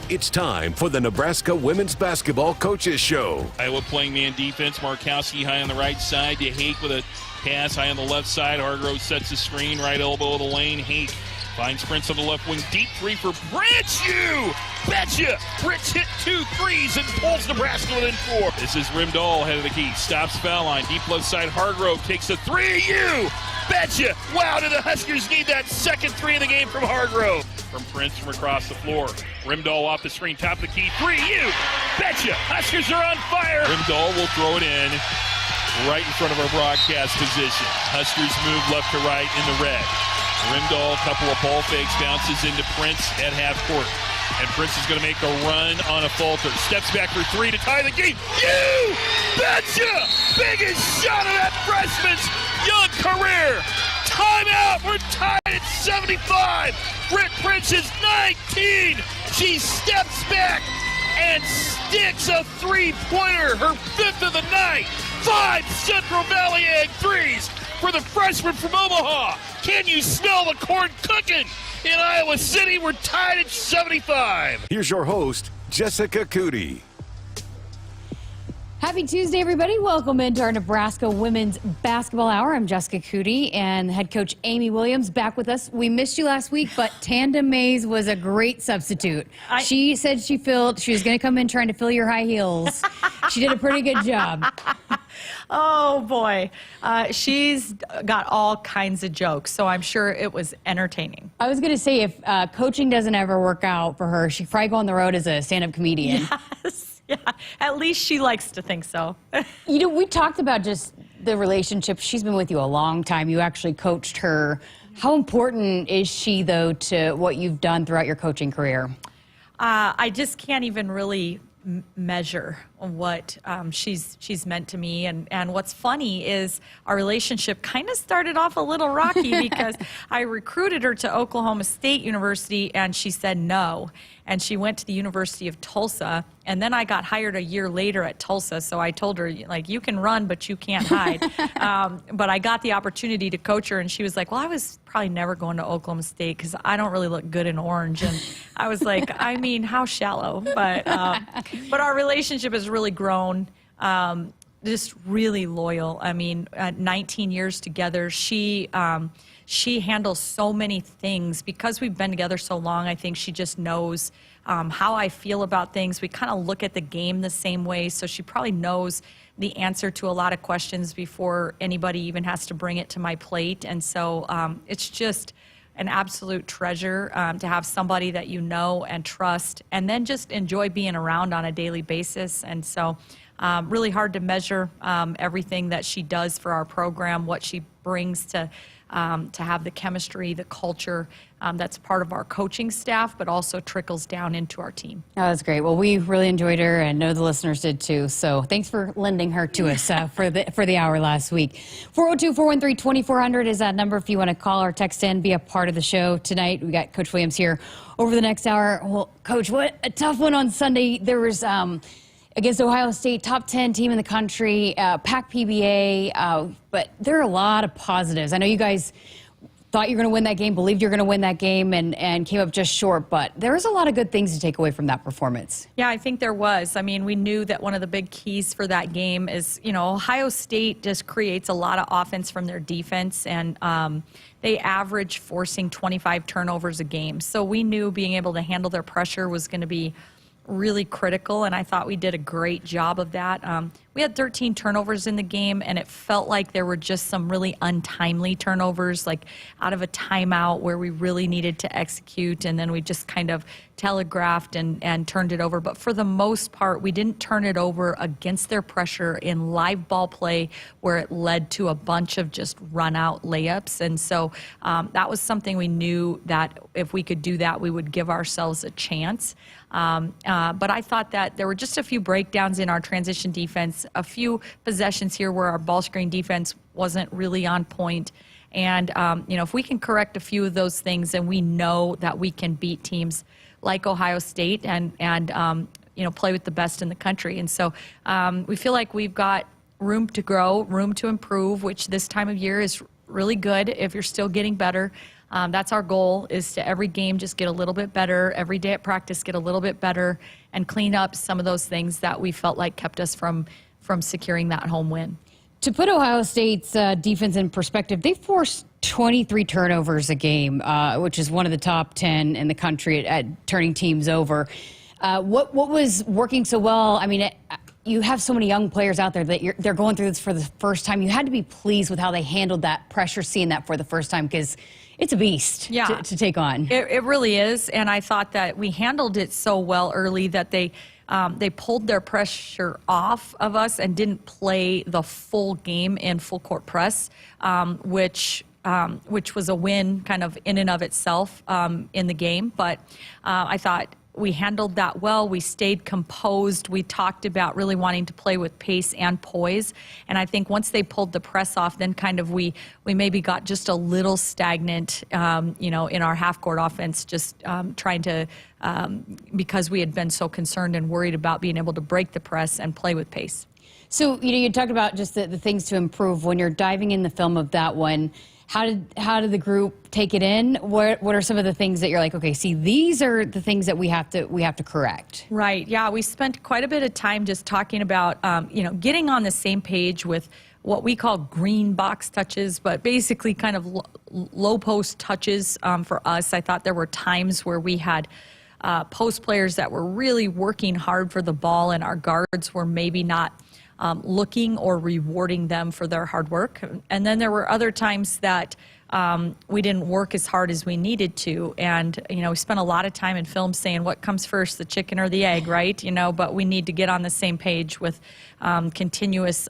It's time for the Nebraska Women's Basketball Coaches Show. Iowa playing man defense. Markowski high on the right side to Hake with a pass high on the left side. Hargrove sets the screen, right elbow of the lane. Hake finds Prince on the left wing. Deep three for Bridge. You betcha! Bridge hit 2 threes and pulls Nebraska within 4. This is Rimdahl head of the key. Stops foul line. Deep left side. Hargrove takes a 3. You betcha! Wow, do the Huskers need that second 3 of the game from Hargrove. From Prince from across the floor. Rimdahl off the screen. Top of the key. 3. You betcha! Huskers are on fire. Rimdahl will throw it in right in front of our broadcast position. Huskers move left to right in the red. Rimdahl, a couple of ball fakes, bounces into Prince at half court. And Prince is going to make a run on a falter. Steps back for 3 to tie the game. You betcha! Biggest shot of that freshman's young career. Timeout. We're tied at 75. Britt Prince is 19. She steps back and sticks a 3-pointer, her 5th of the night. 5 Central Valley Egg threes for the freshman from Omaha. Can you smell the corn cooking in Iowa City? We're tied at 75. Here's your host, Jessica Coody. Happy Tuesday, everybody. Welcome into our Nebraska Women's Basketball Hour. I'm Jessica Coody, and head coach Amy Williams back with us. We missed you last week, but Tanda Mays was a great substitute. She said she was going to come in trying to fill your high heels. She did a pretty good job. Oh, boy. She's got all kinds of jokes, so I'm sure it was entertaining. I was going to say, if coaching doesn't ever work out for her, she'd probably go on the road as a stand-up comedian. Yes. Yeah, at least she likes to think so. You know, we talked about just the relationship. She's been with you a long time. You actually coached her. How important is she, though, to what you've done throughout your coaching career? I just can't even really measure what she's meant to me. And what's funny is our relationship kind of started off a little rocky because I recruited her to Oklahoma State University, and she said no. And she went to the University of Tulsa, and then I got hired a year later at Tulsa, so I told her, like, you can run, but you can't hide. But I got the opportunity to coach her, and she was like, well, I was probably never going to Oklahoma State because I don't really look good in orange. And I was like, I mean, how shallow. But our relationship has really grown, just really loyal. I mean, 19 years together, she handles so many things. Because we've been together so long, I think she just knows how I feel about things. We kind of look at the game the same way, so she probably knows the answer to a lot of questions before anybody even has to bring it to my plate. And so it's just an absolute treasure to have somebody that you know and trust, and then just enjoy being around on a daily basis. And so really hard to measure everything that she does for our program, what she brings to have the chemistry, the culture that's part of our coaching staff, but also trickles down into our team. Oh, that's great. Well, we really enjoyed her, and know the listeners did too. So thanks for lending her to us for the hour last week. 402-413-2400 is that number if you want to call or text in, be a part of the show tonight. We got Coach Williams here over the next hour. Well, Coach, what a tough one on Sunday. There was against Ohio State, top 10 team in the country, Pac PBA, but there are a lot of positives. I know you guys thought you were going to win that game, believed you were going to win that game, and came up just short, but there's a lot of good things to take away from that performance. Yeah, I think there was. I mean, we knew that one of the big keys for that game is, you know, Ohio State just creates a lot of offense from their defense, and they average forcing 25 turnovers a game. So we knew being able to handle their pressure was going to be really critical, and I thought we did a great job of that. We had 13 turnovers in the game, and it felt like there were just some really untimely turnovers, like out of a timeout where we really needed to execute, and then we just kind of telegraphed and turned it over. But for the most part, we didn't turn it over against their pressure in live ball play where it led to a bunch of just run-out layups. And so that was something we knew that if we could do that, we would give ourselves a chance. But I thought that there were just a few breakdowns in our transition defense, a few possessions here where our ball screen defense wasn't really on point. And, you know, if we can correct a few of those things, then we know that we can beat teams like Ohio State and you know, play with the best in the country. And so we feel like we've got room to grow, room to improve, which this time of year is really good if you're still getting better. That's our goal, is to every game just get a little bit better, every day at practice get a little bit better, and clean up some of those things that we felt like kept us from securing that home win. To put Ohio State's defense in perspective, they forced 23 turnovers a game, which is one of the top 10 in the country at turning teams over. What was working so well? I mean, you have so many young players out there that they're going through this for the first time. You had to be pleased with how they handled that pressure, seeing that for the first time, because it's a beast to take on. It really is, and I thought that we handled it so well early that they pulled their pressure off of us and didn't play the full game in full court press, which was a win kind of in and of itself in the game. But I thought we handled that well. We stayed composed. We talked about really wanting to play with pace and poise. And I think once they pulled the press off, then kind of we maybe got just a little stagnant, in our half-court offense, just trying to, because we had been so concerned and worried about being able to break the press and play with pace. So, you talked about just the things to improve. When you're diving in the film of that one, how did the group take it in? What are some of the things that you're like, okay, see, these are the things that we have to correct? Right. Yeah, we spent quite a bit of time just talking about, getting on the same page with what we call green box touches, but basically kind of low post touches for us. I thought there were times where we had post players that were really working hard for the ball, and our guards were maybe not looking or rewarding them for their hard work. And then there were other times that we didn't work as hard as we needed to. And, we spent a lot of time in film saying what comes first, the chicken or the egg, right? But we need to get on the same page with continuous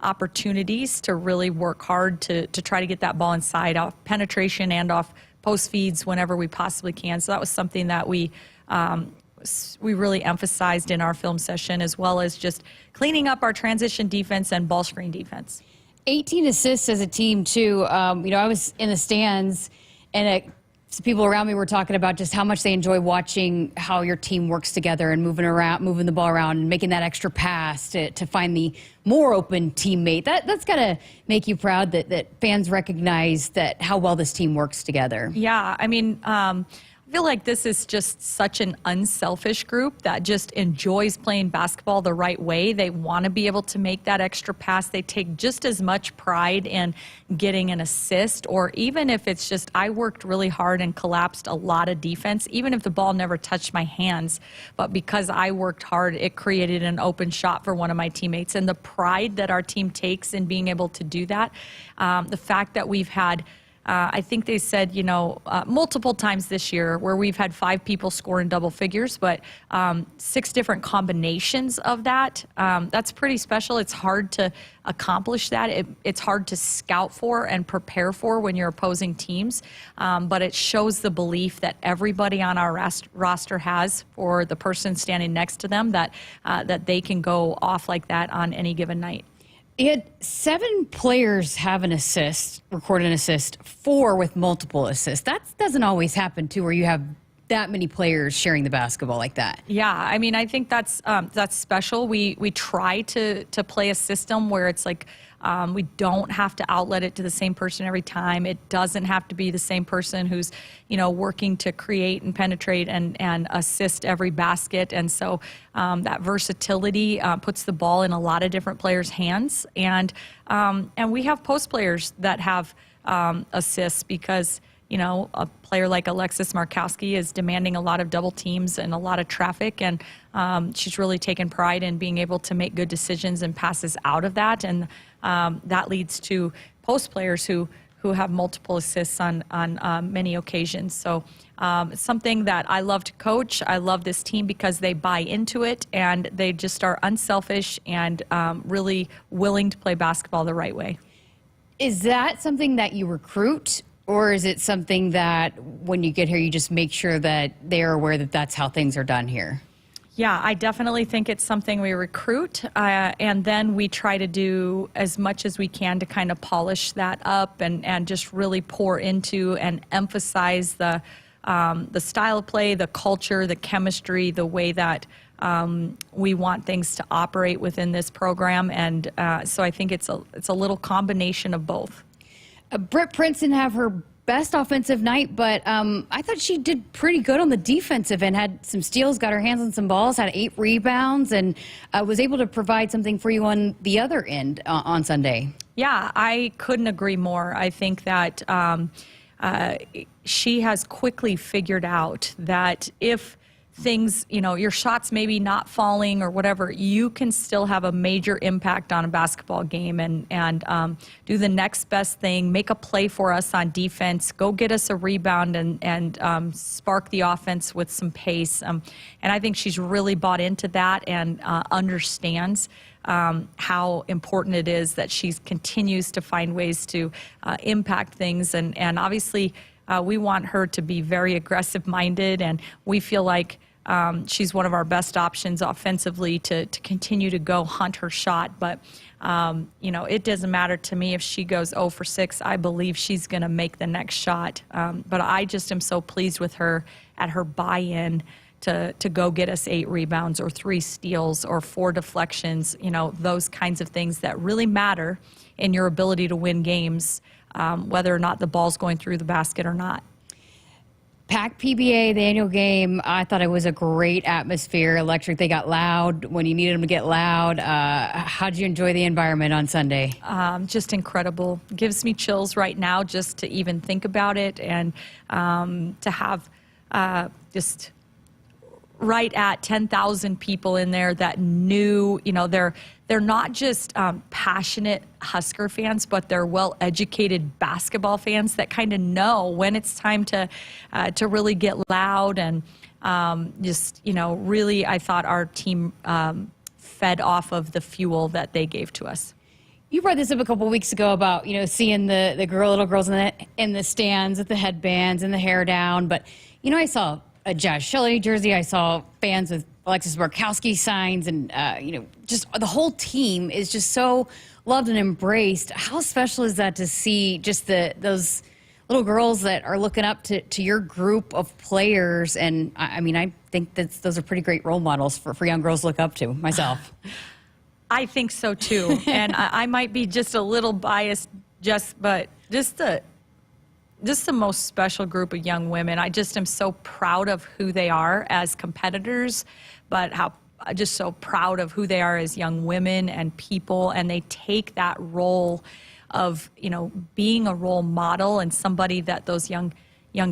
opportunities to really work hard to try to get that ball inside, off penetration and off post feeds whenever we possibly can. So that was something that we really emphasized in our film session, as well as just cleaning up our transition defense and ball screen defense. 18 assists as a team, too. I was in the stands, and some people around me were talking about just how much they enjoy watching how your team works together and moving the ball around and making that extra pass to find the more open teammate. That's got to make you proud that fans recognize that how well this team works together. Yeah, I mean, I feel like this is just such an unselfish group that just enjoys playing basketball the right way. They want to be able to make that extra pass. They take just as much pride in getting an assist, or even if it's just I worked really hard and collapsed a lot of defense, even if the ball never touched my hands. But because I worked hard, it created an open shot for one of my teammates. And the pride that our team takes in being able to do that, the fact that we've had I think they said, multiple times this year where we've had 5 people score in double figures, but 6 different combinations of that. That's pretty special. It's hard to accomplish that. It's hard to scout for and prepare for when you're opposing teams, but it shows the belief that everybody on our roster has for the person standing next to them, that they can go off like that on any given night. You had 7 players have an assist, record an assist, 4 with multiple assists. That doesn't always happen, too, where you have that many players sharing the basketball like that. Yeah, I mean, I think that's special. We try to play a system where it's like we don't have to outlet it to the same person every time. It doesn't have to be the same person who's, working to create and penetrate and assist every basket. And so that versatility puts the ball in a lot of different players' hands. And we have post players that have assists because, a player like Alexis Markowski is demanding a lot of double teams and a lot of traffic, and she's really taken pride in being able to make good decisions and passes out of that, and that leads to post players who have multiple assists on many occasions. So it's something that I love to coach. I love this team because they buy into it, and they just are unselfish and really willing to play basketball the right way. Is that something that you recruit? Or is it something that when you get here, you just make sure that they're aware that that's how things are done here? Yeah, I definitely think it's something we recruit, and then we try to do as much as we can to kind of polish that up and just really pour into and emphasize the style of play, the culture, the chemistry, the way that we want things to operate within this program. And so I think it's a little combination of both. Britt Princeton have her best offensive night, but I thought she did pretty good on the defensive end, had some steals, got her hands on some balls, had 8 rebounds, and was able to provide something for you on the other end on Sunday. Yeah, I couldn't agree more. I think that she has quickly figured out that if things, your shots maybe not falling or whatever, you can still have a major impact on a basketball game and do the next best thing, make a play for us on defense, go get us a rebound and spark the offense with some pace. And I think she's really bought into that and understands how important it is that she continues to find ways to impact things. And obviously, we want her to be very aggressive-minded, and we feel like she's one of our best options offensively to continue to go hunt her shot. But, it doesn't matter to me if she goes 0 for 6. I believe she's going to make the next shot. But I just am so pleased with her at her buy-in to go get us 8 rebounds or 3 steals or 4 deflections, those kinds of things that really matter in your ability to win games, whether or not the ball's going through the basket or not. PAC PBA, the annual game, I thought it was a great atmosphere, electric. They got loud when you needed them to get loud. How did you enjoy the environment on Sunday? Just incredible. Gives me chills right now just to even think about it, and to have just right at 10,000 people in there that knew, they're not just passionate Husker fans, but they're well-educated basketball fans that kind of know when it's time to really get loud. And really, I thought our team fed off of the fuel that they gave to us. You brought this up a couple of weeks ago about, seeing the little girls in the stands with the headbands and the hair down. But, I saw a Josh Shelley jersey. I saw fans with Alexis Barkowski signs, and just the whole team is just so loved and embraced. How special is that to see just those little girls that are looking up to your group of players? And I think those are pretty great role models for young girls to look up to, myself. I think so too. And I might be just a little biased, but just the most special group of young women. I just am so proud of who they are as competitors, but just so proud of who they are as young women and people. And they take that role of, being a role model and somebody that those young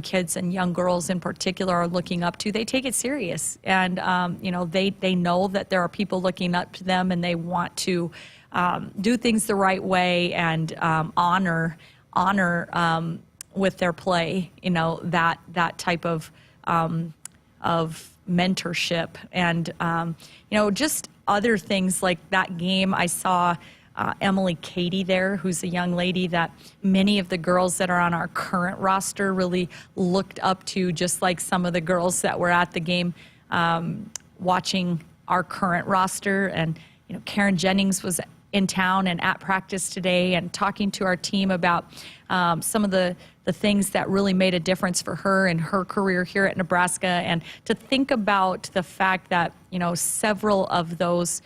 kids and young girls in particular are looking up to. They take it serious. And, they know that there are people looking up to them, and they want to do things the right way and honor with their play, that type of mentorship. And, just other things like that game. I saw Emily Cady there, who's a young lady that many of the girls that are on our current roster really looked up to, just like some of the girls that were at the game watching our current roster. And, Karen Jennings was in town and at practice today and talking to our team about some of the things that really made a difference for her in her career here at Nebraska. And to think about the fact that, several of those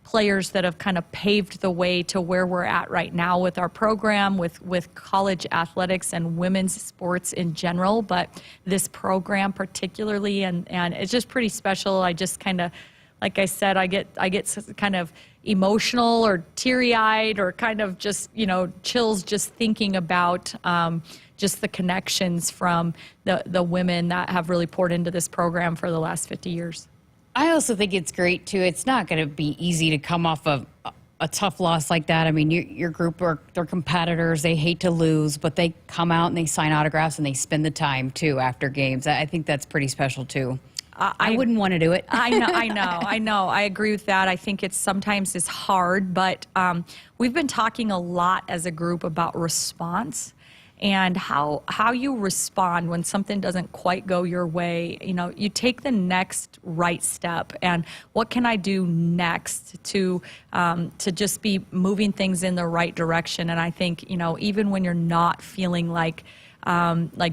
players that have kind of paved the way to where we're at right now with our program, with college athletics and women's sports in general, but this program particularly, and it's just pretty special. I just kind of, like I said, I get kind of emotional or teary-eyed or kind of just, chills just thinking about just the connections from the women that have really poured into this program for the last 50 years. I also think it's great, too. It's not going to be easy to come off of a tough loss like that. I mean, your group they're competitors. They hate to lose, but they come out and they sign autographs and they spend the time, too, after games. I think that's pretty special, too. I wouldn't want to do it. I know. I agree with that. I think sometimes it's hard, but we've been talking a lot as a group about response and how you respond when something doesn't quite go your way. You take the next right step, and what can I do next to just be moving things in the right direction? And I think, even when you're not feeling like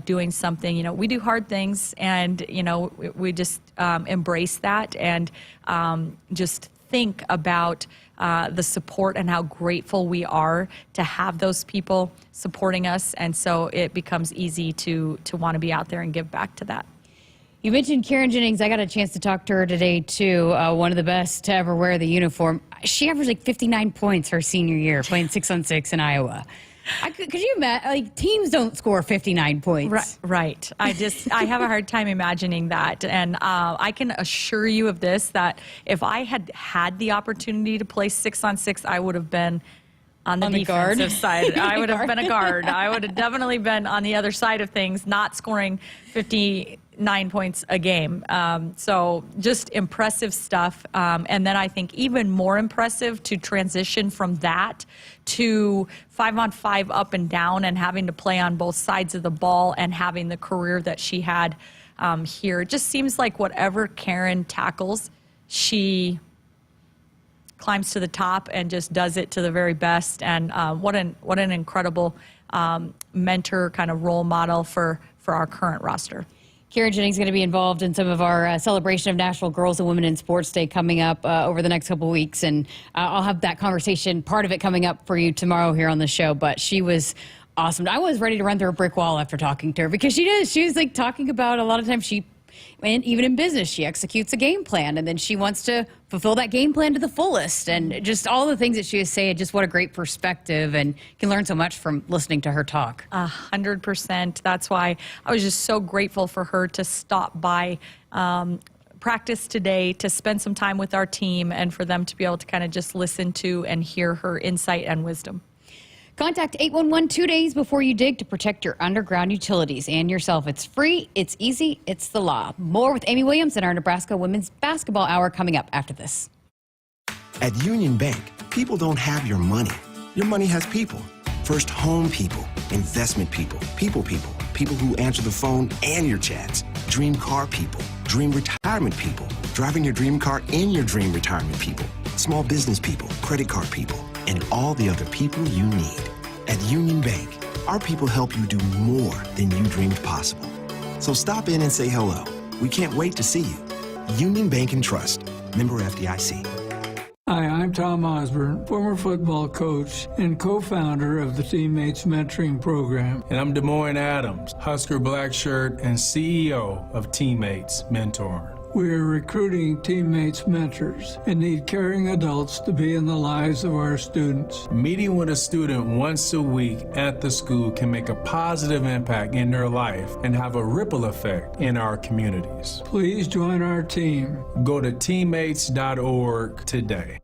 doing something, we do hard things, and we just embrace that and just think about the support and how grateful we are to have those people supporting us. And so it becomes easy to want to be out there and give back to that. You mentioned Karen Jennings. I got a chance to talk to her today, too. One of the best to ever wear the uniform. She averaged like 59 points her senior year playing 6-on-6 in Iowa. Could you imagine? Like, teams don't score 59 points. Right. I have a hard time imagining that. And I can assure you of this, that if I had the opportunity to play 6-on-6, I would have been on the defensive side. I would have been a guard. I would have definitely been on the other side of things, not scoring 59 points a game. So just impressive stuff. And then I think even more impressive to transition from that to 5-on-5 up and down and having to play on both sides of the ball and having the career that she had here. It just seems like whatever Karen tackles, she climbs to the top and just does it to the very best. And what an incredible mentor, kind of role model for our current roster. Karen Jennings is going to be involved in some of our celebration of National Girls and Women in Sports Day coming up over the next couple of weeks. And I'll have that conversation, part of it coming up for you tomorrow here on the show. But she was awesome. I was ready to run through a brick wall after talking to her, because she does. She was like talking about a lot of times and even in business, she executes a game plan, and then she wants to fulfill that game plan to the fullest. And just all the things that she was saying, just what a great perspective, and can learn so much from listening to her talk. 100%. That's why I was just so grateful for her to stop by practice today, to spend some time with our team, and for them to be able to kind of just listen to and hear her insight and wisdom. Contact 811 2 days before you dig to protect your underground utilities and yourself. It's free, it's easy, it's the law. More with Amy Williams in our Nebraska Women's Basketball Hour coming up after this. At Union Bank, people don't have your money. Your money has people. First home people, investment people, people who answer the phone and your chats, dream car people, dream retirement people, driving your dream car in your dream retirement people, small business people, credit card people, and all the other people you need. At Union Bank, our people help you do more than you dreamed possible. So stop in and say hello. We can't wait to see you. Union Bank and Trust. Member FDIC. Hi, I'm Tom Osborne, former football coach and co-founder of the Teammates Mentoring Program. And I'm Des Moines Adams, Husker black shirt and CEO of Teammates Mentoring. We're recruiting Teammates mentors and need caring adults to be in the lives of our students. Meeting with a student once a week at the school can make a positive impact in their life and have a ripple effect in our communities. Please join our team. Go to teammates.org today.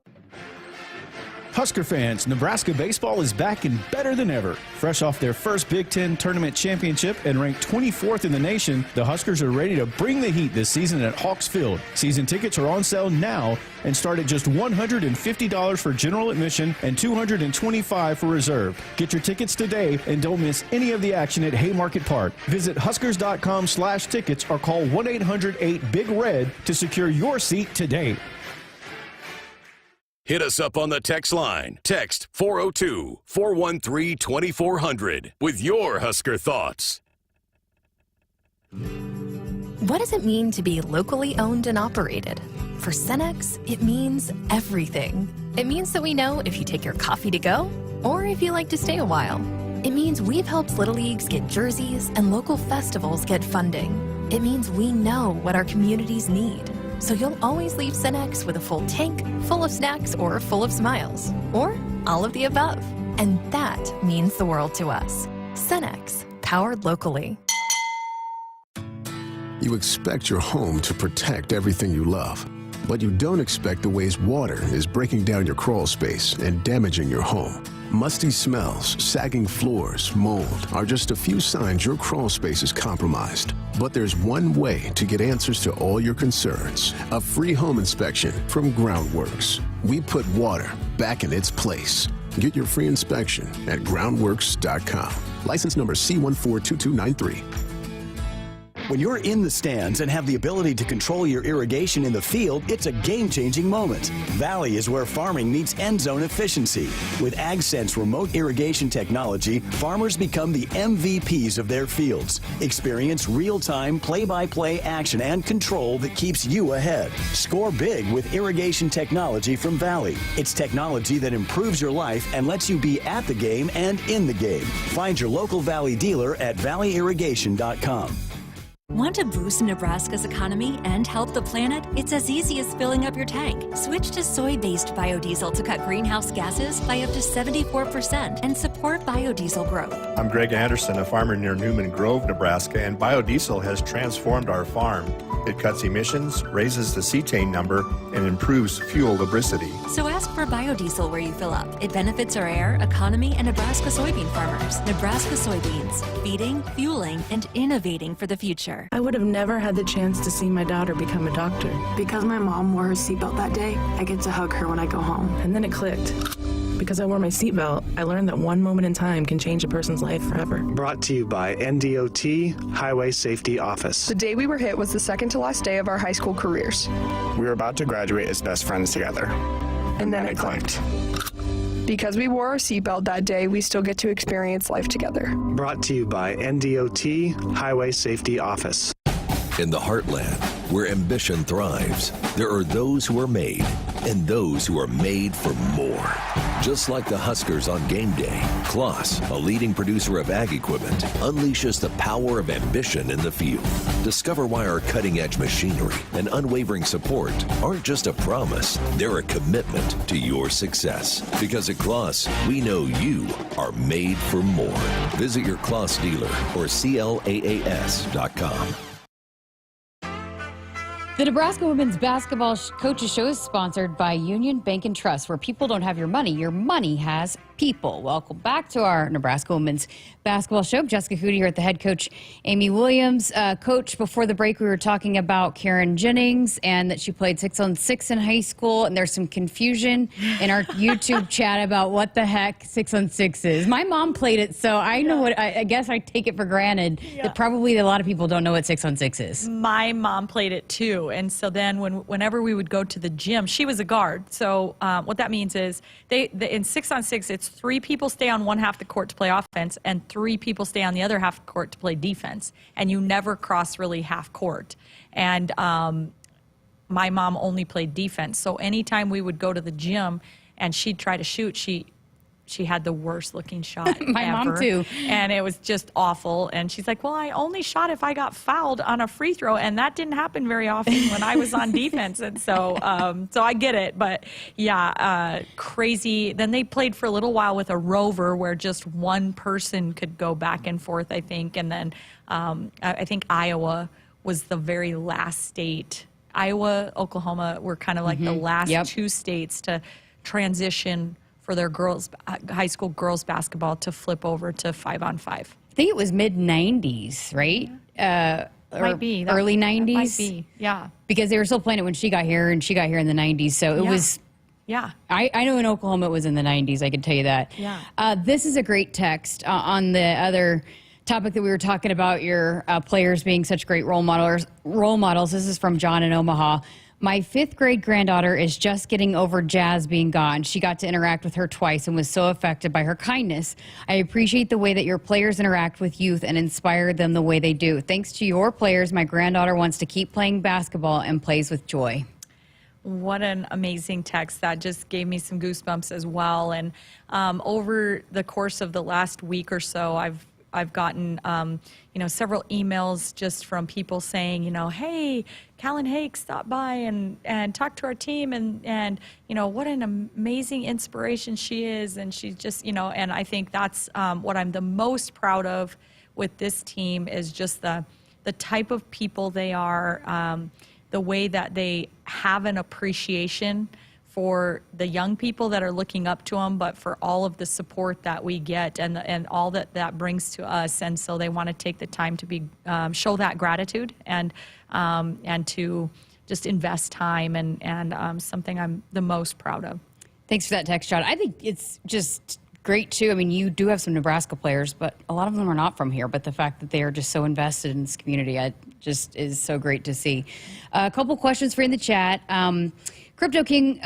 Husker fans, Nebraska baseball is back and better than ever. Fresh off their first Big Ten tournament championship and ranked 24th in the nation, the Huskers are ready to bring the heat this season at Hawks Field. Season tickets are on sale now and start at just $150 for general admission and $225 for reserve. Get your tickets today and don't miss any of the action at Haymarket Park. Visit Huskers.com/tickets or call 1-800-8-BIG-RED to secure your seat today. Hit us up on the text line. Text 402-413-2400 with your Husker thoughts. What does it mean to be locally owned and operated? For Cenex, it means everything. It means that we know if you take your coffee to go or if you like to stay a while. It means we've helped Little Leagues get jerseys and local festivals get funding. It means we know what our communities need. So you'll always leave Cenex with a full tank, full of snacks, or full of smiles, or all of the above. And that means the world to us. Cenex, powered locally. You expect your home to protect everything you love, but you don't expect the ways water is breaking down your crawl space and damaging your home. Musty smells, sagging floors, mold are just a few signs your crawl space is compromised. But there's one way to get answers to all your concerns. A free home inspection from Groundworks. We put water back in its place. Get your free inspection at groundworks.com. License number C142293. When you're in the stands and have the ability to control your irrigation in the field, it's a game-changing moment. Valley is where farming meets end zone efficiency. With AgSense remote irrigation technology, farmers become the MVPs of their fields. Experience real-time, play-by-play action and control that keeps you ahead. Score big with irrigation technology from Valley. It's technology that improves your life and lets you be at the game and in the game. Find your local Valley dealer at valleyirrigation.com. Want to boost Nebraska's economy and help the planet? It's as easy as filling up your tank. Switch to soy-based biodiesel to cut greenhouse gases by up to 74% and support biodiesel growth. I'm Greg Anderson, a farmer near Newman Grove, Nebraska, and biodiesel has transformed our farm. It cuts emissions, raises the cetane number, and improves fuel lubricity. So ask for biodiesel where you fill up. It benefits our air, economy, and Nebraska soybean farmers. Nebraska soybeans, feeding, fueling, and innovating for the future. I would have never had the chance to see my daughter become a doctor. Because my mom wore her seatbelt that day, I get to hug her when I go home. And then it clicked. Because I wore my seatbelt, I learned that one moment in time can change a person's life forever. Brought to you by NDOT Highway Safety Office. The day we were hit was the second to last day of our high school careers. We were about to graduate as best friends together. And then it clicked. Because we wore our seatbelt that day, we still get to experience life together. Brought to you by NDOT Highway Safety Office. In the heartland, where ambition thrives, there are those who are made and those who are made for more. Just like the Huskers on game day, Kloss, a leading producer of ag equipment, unleashes the power of ambition in the field. Discover why our cutting-edge machinery and unwavering support aren't just a promise, they're a commitment to your success. Because at Kloss, we know you are made for more. Visit your Kloss dealer or CLAAS.com. The Nebraska Women's Basketball Coaches Show is sponsored by Union Bank and Trust, where people don't have your money has people. Welcome back to our Nebraska Women's Basketball Show. Jessica Coody here with the head coach, Amy Williams. Coach, before the break, we were talking about Karen Jennings and that she played 6-on-6 in high school, and there's some confusion in our YouTube chat about what the heck 6-on-6 is. My mom played it, so I know what, I guess I take it for granted that probably a lot of people don't know what 6-on-6 is. My mom played it too, and so then whenever we would go to the gym, she was a guard. So what that means is in 6-on-6, it's 3 people stay on one half of the court to play offense, and 3 people stay on the other half of the court to play defense. And you never cross really half court. And my mom only played defense. So anytime we would go to the gym and she'd try to shoot, she had the worst looking shot My ever. mom too. And it was just awful. And she's like, well, I only shot if I got fouled on a free throw. And that didn't happen very often when I was on defense. And so I get it. But yeah, crazy. Then they played for a little while with a rover where just one person could go back and forth, I think. And then I think Iowa was the very last state. Iowa, Oklahoma were kind of like the last 2 states to transition for their high school girls basketball to flip over to 5-on-5. I think it was mid-90s, right? Might be. Early 90s? That might be, yeah. Because they were still playing it when she got here, and she got here in the 90s. So it was... Yeah. I know in Oklahoma it was in the 90s. I can tell you that. Yeah. This is a great text on the other topic that we were talking about, your players being such great role models. This is from John in Omaha. My 5th grade granddaughter is just getting over Jazz being gone. She got to interact with her twice and was so affected by her kindness. I appreciate the way that your players interact with youth and inspire them the way they do. Thanks to your players, my granddaughter wants to keep playing basketball and plays with joy. What an amazing text. That just gave me some goosebumps as well. And over the course of the last week or so, I've gotten, several emails just from people saying, hey, Callan Hake stopped by and talked to our team and what an amazing inspiration she is. And she's just, and I think that's what I'm the most proud of with this team is just the type of people they are, the way that they have an appreciation for the young people that are looking up to them, but for all of the support that we get and all that brings to us. And so they want to take the time to show that gratitude and to just invest time and something I'm the most proud of. Thanks for that text, John. I think it's just great too. I mean, you do have some Nebraska players, but a lot of them are not from here. But the fact that they are just so invested in this community, just is so great to see. A couple questions for you in the chat. Crypto King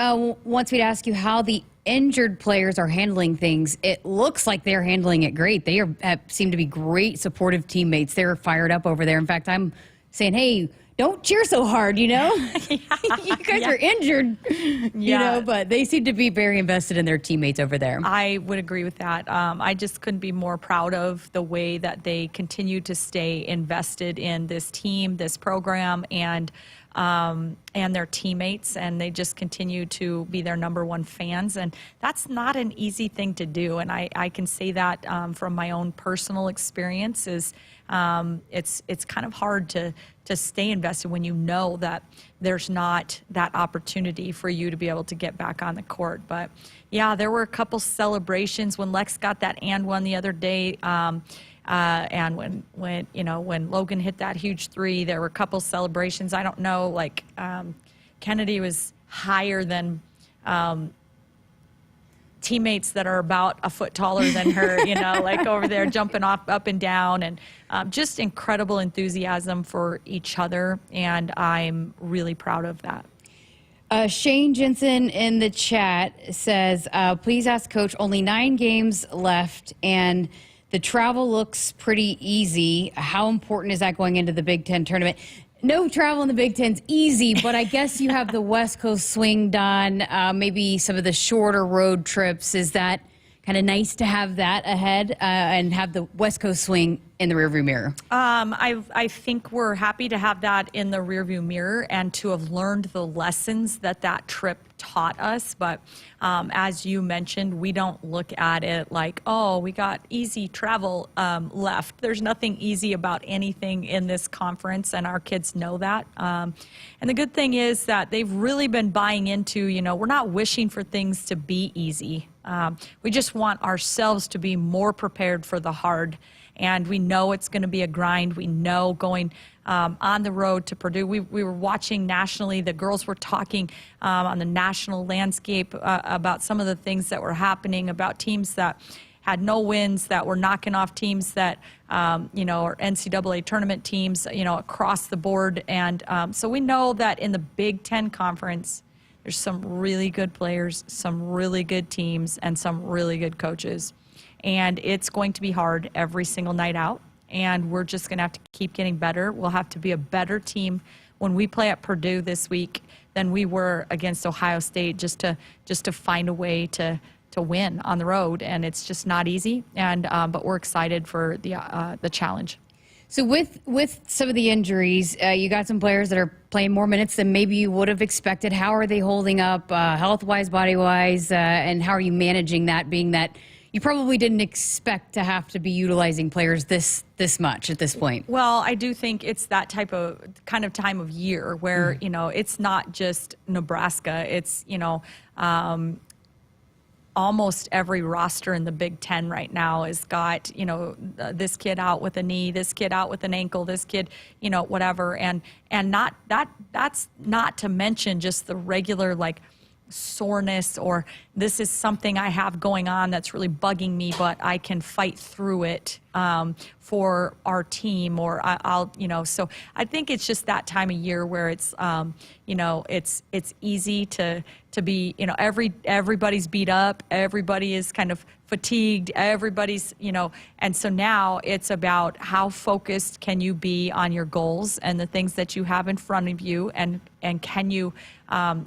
wants me to ask you how the injured players are handling things. It looks like they're handling it great. They seem to be great supportive teammates. They're fired up over there. In fact, I'm saying, hey, don't cheer so hard, you know? You guys are injured, you know, but they seem to be very invested in their teammates over there. I would agree with that. I just couldn't be more proud of the way that they continue to stay invested in this team, this program, and their teammates, and they just continue to be their number one fans. And that's not an easy thing to do. And I can say that from my own personal experiences. It's kind of hard to stay invested when you know that there's not that opportunity for you to be able to get back on the court. But yeah, there were a couple celebrations when Lex got that and one the other day. And when Logan hit that huge three, there were a couple celebrations. I don't know, like Kennedy was higher than teammates that are about a foot taller than her, you know, like over there jumping off up and down, and just incredible enthusiasm for each other. And I'm really proud of that. Shane Jensen in the chat says, please ask Coach, only 9 games left and the travel looks pretty easy. How important is that going into the Big Ten tournament? No travel in the Big Ten's easy, but I guess you have the West Coast swing done, maybe some of the shorter road trips. Is that kind of nice to have that ahead and have the West Coast swing in the rearview mirror? I think we're happy to have that in the rearview mirror and to have learned the lessons that trip taught us. But as you mentioned, we don't look at it like, oh, we got easy travel left. There's nothing easy about anything in this conference, and our kids know that. And the good thing is that they've really been buying into, you know, we're not wishing for things to be easy. We just want ourselves to be more prepared for the hard. And we know it's going to be a grind. We know going on the road to Purdue. We were watching nationally. The girls were talking on the national landscape about some of the things that were happening, about teams that had no wins, that were knocking off teams that, you know, are NCAA tournament teams, you know, across the board. And so we know that in the Big Ten Conference, there's some really good players, some really good teams, and some really good coaches. And it's going to be hard every single night out. And we're just going to have to keep getting better. We'll have to be a better team when we play at Purdue this week than we were against Ohio State, just to find a way to win on the road. And it's just not easy. And but we're excited for the challenge. So with some of the injuries, you got some players that are playing more minutes than maybe you would have expected. How are they holding up health-wise, body-wise, and how are you managing that, being that you probably didn't expect to have to be utilizing players this much at this point? Well, I do think it's that kind of time of year where, you know, it's not just Nebraska. It's, you know, almost every roster in the Big Ten right now has got, you know, this kid out with a knee, this kid out with an ankle, this kid, you know, whatever. And that's not to mention just the regular, like, soreness, or this is something I have going on that's really bugging me, but I can fight through it for our team, or I'll, you know, so I think it's just that time of year where it's, you know, it's easy to be, you know, everybody's beat up, everybody is kind of fatigued, everybody's, you know, and so now it's about how focused can you be on your goals and the things that you have in front of you, and can you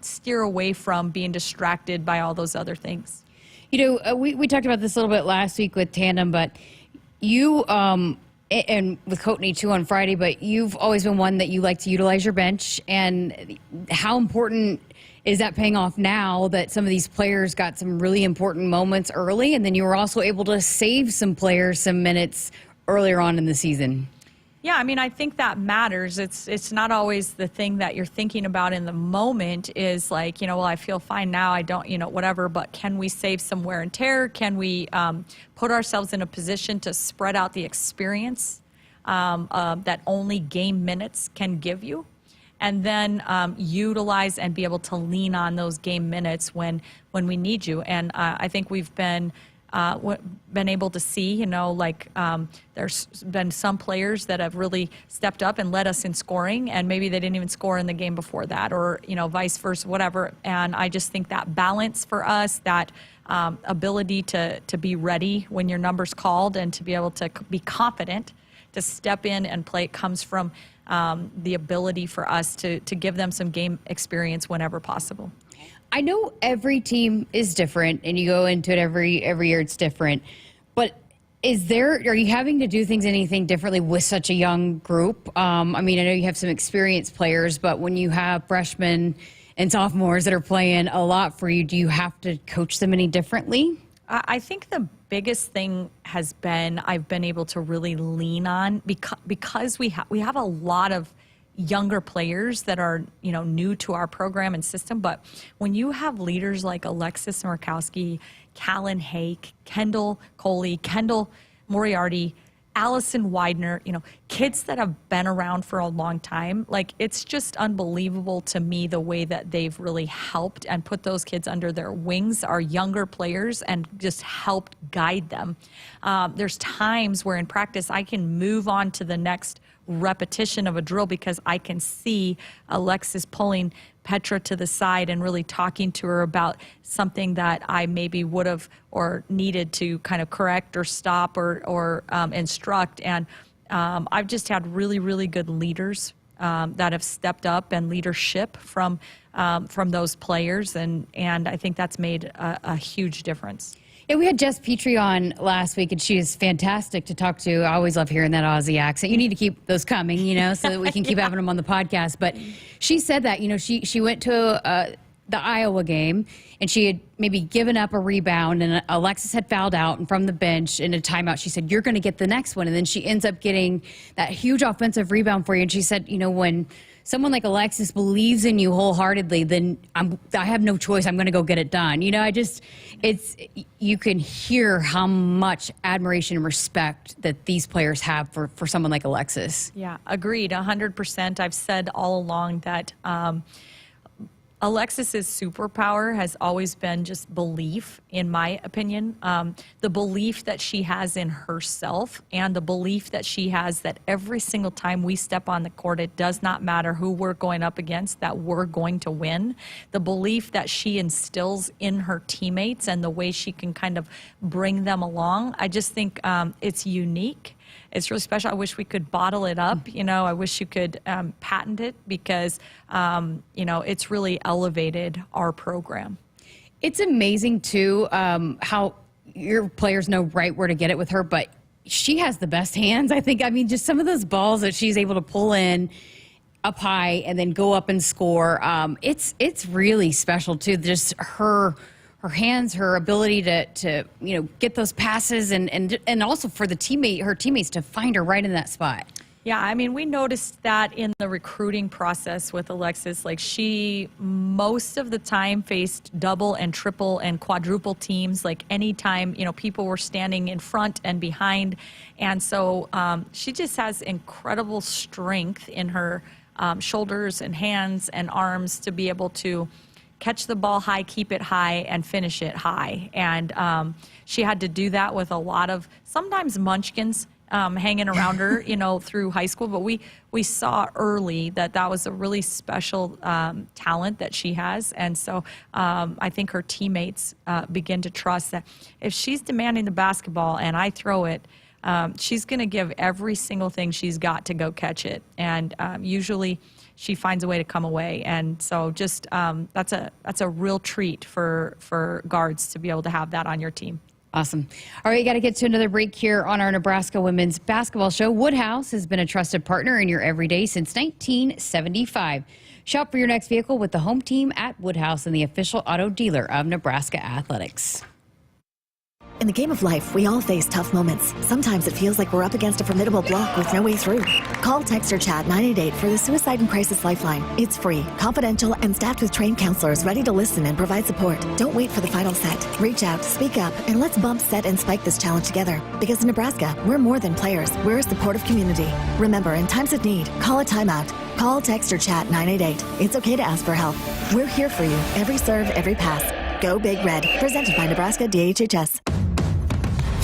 steer away from being distracted by all those other things. You know, we talked about this a little bit last week with Tandem, but you, and with Coatney too on Friday, but you've always been one that you like to utilize your bench. And how important is that paying off now that some of these players got some really important moments early, and then you were also able to save some players some minutes earlier on in the season? Yeah, I mean, I think that matters. It's not always the thing that you're thinking about in the moment is like, you know, well, I feel fine now, I don't, you know, whatever, but can we save some wear and tear? Can we put ourselves in a position to spread out the experience that only game minutes can give you? And then utilize and be able to lean on those game minutes when we need you. And I think we've been been able to see, there's been some players that have really stepped up and led us in scoring, and maybe they didn't even score in the game before that, or, vice versa, whatever. And I just think that balance for us, that ability to be ready when your number's called and to be able to be confident to step in and play, it comes from the ability for us to give them some game experience whenever possible. I know every team is different, and you go into it every year it's different. But are you having to do anything differently with such a young group? I know you have some experienced players, but when you have freshmen and sophomores that are playing a lot for you, do you have to coach them any differently? I think the biggest thing has been I've been able to really lean on because we have a lot of younger players that are new to our program and system. But when you have leaders like Alexis Murkowski, Callan Hake, Kendall Coley, Kendall Moriarty, Allison Widener, kids that have been around for a long time, it's just unbelievable to me the way that they've really helped and put those kids under their wings, our younger players, and just helped guide them. There's times where in practice I can move on to the next repetition of a drill because I can see Alexis pulling Petra to the side and really talking to her about something that I maybe would have or needed to kind of correct or stop or instruct. And I've just had really, really good leaders that have stepped up, and leadership from those players. And I think that's made a huge difference. Yeah, we had Jess Petrie on last week, and she is fantastic to talk to. I always love hearing that Aussie accent. You need to keep those coming, so that we can keep having them on the podcast. But she said that, she went to the Iowa game, and she had maybe given up a rebound, and Alexis had fouled out, and from the bench in a timeout, she said, "You're going to get the next one." And then she ends up getting that huge offensive rebound for you. And she said, when someone like Alexis believes in you wholeheartedly, then I have no choice. I'm going to go get it done. You can hear how much admiration and respect that these players have for someone like Alexis. Yeah, agreed, 100%. I've said all along that Alexis's superpower has always been just belief, in my opinion. The belief that she has in herself, and the belief that she has that every single time we step on the court, it does not matter who we're going up against, that we're going to win. The belief that she instills in her teammates and the way she can kind of bring them along. I just think it's unique. It's really special. I wish we could bottle it up. I wish you could patent it because, it's really elevated our program. It's amazing, too, how your players know right where to get it with her, but she has the best hands, I think. Just some of those balls that she's able to pull in up high and then go up and score. It's really special, too, just her hands, her ability to get those passes, and also for her teammates to find her right in that spot. Yeah, we noticed that in the recruiting process with Alexis. She most of the time faced double and triple and quadruple teams. Anytime, people were standing in front and behind. And so she just has incredible strength in her shoulders and hands and arms to be able to catch the ball high, keep it high, and finish it high. And she had to do that with a lot of sometimes munchkins hanging around her, through high school. But we saw early that was a really special talent that she has. And so I think her teammates begin to trust that if she's demanding the basketball and I throw it, she's going to give every single thing she's got to go catch it. And usually she finds a way to come away. And so just that's a real treat for guards to be able to have that on your team. Awesome. All right, you got to get to another break here on our Nebraska Women's Basketball Show. Woodhouse has been a trusted partner in your everyday since 1975. Shop for your next vehicle with the home team at Woodhouse and the official auto dealer of Nebraska Athletics. In the game of life, we all face tough moments. Sometimes it feels like we're up against a formidable block with no way through. Call, text, or chat 988 for the Suicide and Crisis Lifeline. It's free, confidential, and staffed with trained counselors ready to listen and provide support. Don't wait for the final set. Reach out, speak up, and let's bump, set, and spike this challenge together. Because in Nebraska, we're more than players. We're a supportive community. Remember, in times of need, call a timeout. Call, text, or chat 988. It's okay to ask for help. We're here for you. Every serve, every pass. Go Big Red. Presented by Nebraska DHHS.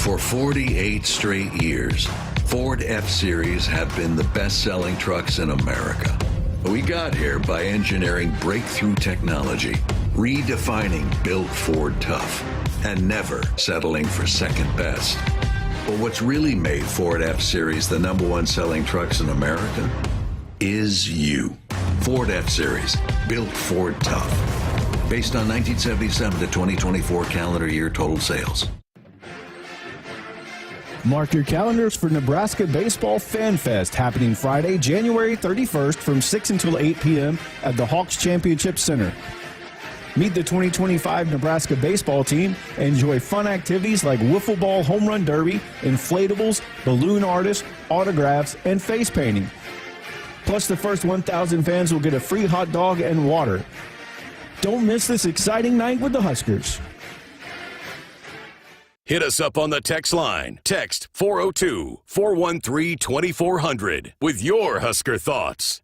For 48 straight years, Ford F-Series have been the best-selling trucks in America. We got here by engineering breakthrough technology, redefining Built Ford Tough, and never settling for second best. But what's really made Ford F-Series the #1 selling trucks in America is you. Ford F-Series, Built Ford Tough. Based on 1977 to 2024 calendar year total sales. Mark your calendars for Nebraska Baseball Fan Fest happening Friday, January 31st from 6 until 8 p.m. at the Hawks Championship Center. Meet the 2025 Nebraska baseball team and enjoy fun activities like wiffle ball home run derby, inflatables, balloon artists, autographs, and face painting. Plus, the first 1,000 fans will get a free hot dog and water. Don't miss this exciting night with the Huskers. Hit us up on the text line. Text 402-413-2400 with your Husker thoughts.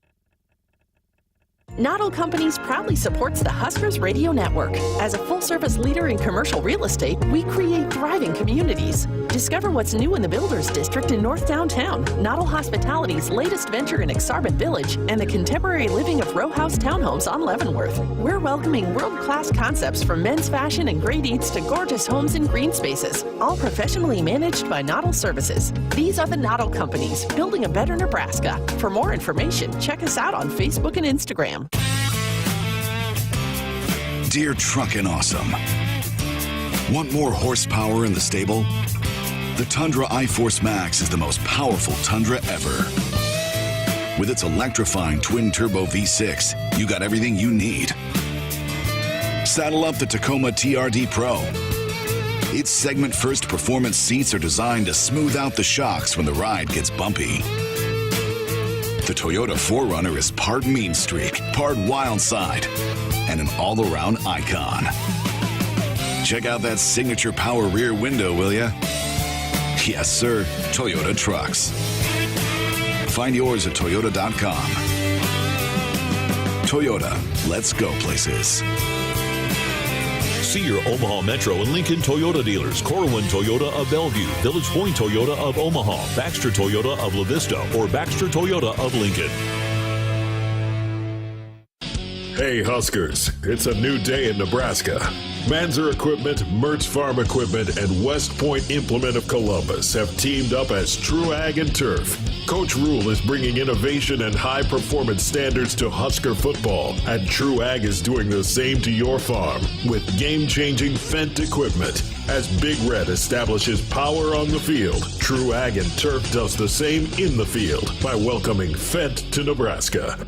Not All Companies proudly supports the Huskers Radio Network. As a full-service leader in commercial real estate, we create thriving communities. Discover what's new in the Builders District in North Downtown, Noddle Hospitality's latest venture in Aksarben Village, and the contemporary living of row house townhomes on Leavenworth. We're welcoming world-class concepts from men's fashion and great eats to gorgeous homes and green spaces, all professionally managed by Noddle Services. These are the Noddle Companies, building a better Nebraska. For more information, check us out on Facebook and Instagram. Dear Truckin' Awesome. Want more horsepower in the stable? The Tundra iForce Max is the most powerful Tundra ever. With its electrifying twin-turbo V6, you got everything you need. Saddle up the Tacoma TRD Pro. Its segment-first performance seats are designed to smooth out the shocks when the ride gets bumpy. The Toyota 4Runner is part mean streak, part wild side, and an all-around icon. Check out that signature power rear window, will ya? Yes, sir, Toyota trucks. Find yours at toyota.com. Toyota, let's go places. See your Omaha Metro and Lincoln Toyota dealers. Corwin Toyota of Bellevue, Village Point Toyota of Omaha, Baxter Toyota of La Vista, or Baxter Toyota of Lincoln. Hey Huskers, it's a new day in Nebraska. Manzer Equipment, Mertz Farm Equipment, and West Point Implement of Columbus have teamed up as True Ag and Turf. Coach Rule is bringing innovation and high-performance standards to Husker football, and True Ag is doing the same to your farm with game-changing Fendt equipment. As Big Red establishes power on the field, True Ag and Turf does the same in the field by welcoming Fendt to Nebraska.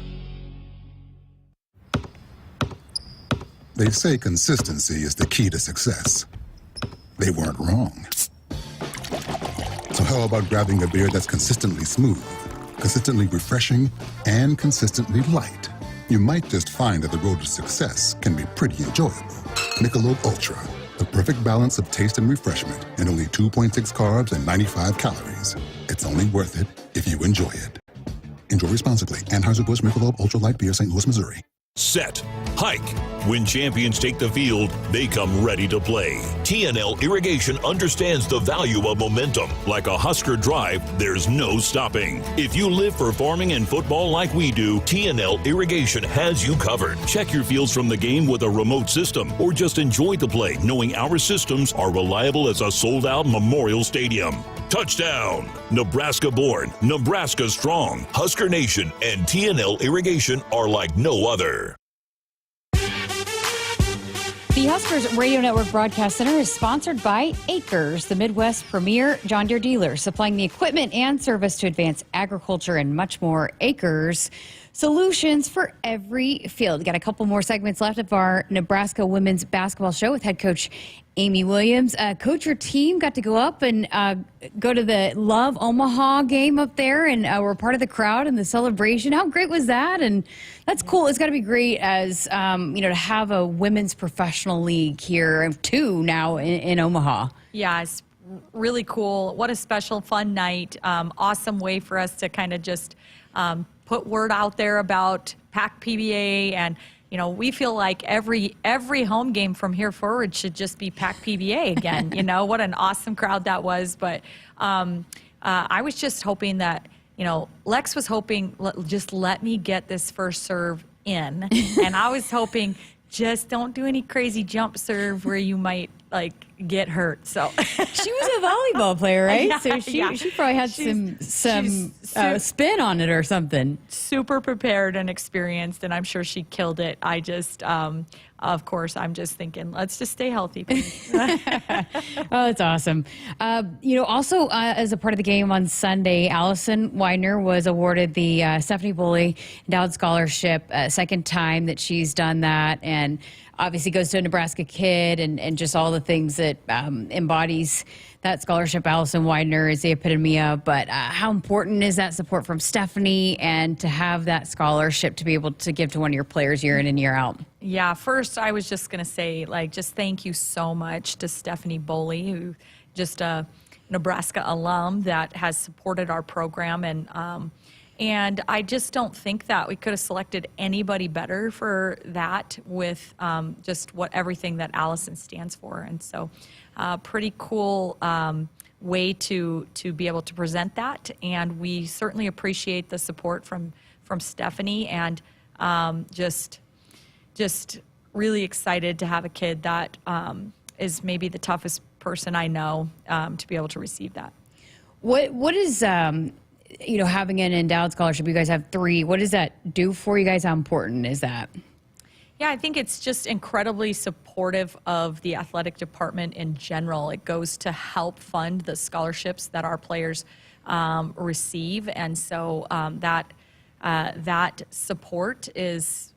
They say consistency is the key to success. They weren't wrong. So how about grabbing a beer that's consistently smooth, consistently refreshing, and consistently light? You might just find that the road to success can be pretty enjoyable. Michelob Ultra, the perfect balance of taste and refreshment, and only 2.6 carbs and 95 calories. It's only worth it if you enjoy it. Enjoy responsibly. Anheuser-Busch Michelob Ultra Light Beer, St. Louis, Missouri. Set. Hike. When champions take the field, they come ready to play. TNL Irrigation understands the value of momentum. Like a Husker drive, there's no stopping. If you live for farming and football like we do, TNL Irrigation has you covered. Check your fields from the game with a remote system, or just enjoy the play knowing our systems are reliable as a sold-out Memorial Stadium. Touchdown! Nebraska born, Nebraska strong. Husker Nation and TNL Irrigation are like no other. The Huskers Radio Network Broadcast Center is sponsored by Akrs, the Midwest premier John Deere dealer, supplying the equipment and service to advance agriculture and much more. Akrs, solutions for every field. Got a couple more segments left of our Nebraska women's basketball show with head coach Amy Williams. Coach, your team got to go up and go to the Love Omaha game up there, and we're part of the crowd and the celebration. How great was that? And that's cool. It's got to be great as, to have a women's professional league here, two now in Omaha. Yeah, it's really cool. What a special, fun night. Awesome way for us to kind of just put word out there about PAC PBA and we feel like every home game from here forward should just be packed PBA again. What an awesome crowd that was. But I was just hoping that, Lex was hoping, just let me get this first serve in. And I was hoping, just don't do any crazy jump serve where you might get hurt. So she was a volleyball player, right? Yeah, so she probably had some spin on it or something. Super prepared and experienced, and I'm sure she killed it. I just, of course, I'm just thinking, let's just stay healthy. Oh, that's awesome. Also as a part of the game on Sunday, Allison Widener was awarded the Stephanie Boley Endowed Scholarship, second time that she's done that, and obviously goes to a Nebraska kid and just all the things that embodies that scholarship. Allison Widener is the epitome of, but how important is that support from Stephanie and to have that scholarship to be able to give to one of your players year in and year out? Yeah, first I was just going to say, just thank you so much to Stephanie Boley, who just a Nebraska alum that has supported our program, and I just don't think that we could have selected anybody better for that with just everything that Allison stands for. And so pretty cool way to be able to present that. And we certainly appreciate the support from Stephanie, and just really excited to have a kid that is maybe the toughest person I know to be able to receive that. What is... having an endowed scholarship, you guys have 3. What does that do for you guys? How important is that? Yeah, I think it's just incredibly supportive of the athletic department in general. It goes to help fund the scholarships that our players receive, and so that support is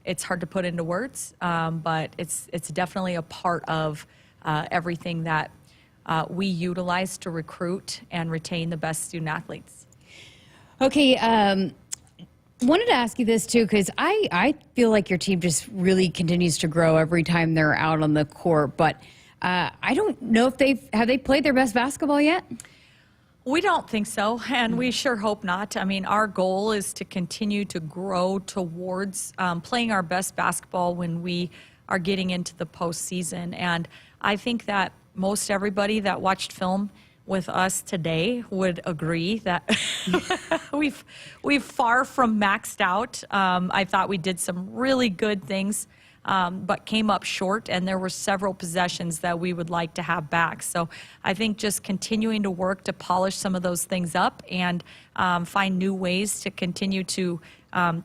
it's hard to put into words, but it's definitely a part of everything that we utilize to recruit and retain the best student athletes. Okay, wanted to ask you this too, because I feel like your team just really continues to grow every time they're out on the court, but I don't know if have they played their best basketball yet? We don't think so, and we sure hope not. I mean, our goal is to continue to grow towards playing our best basketball when we are getting into the postseason, and I think that most everybody that watched film with us today would agree that we've far from maxed out. I thought we did some really good things, but came up short, and there were several possessions that we would like to have back. So I think just continuing to work to polish some of those things up and find new ways to continue to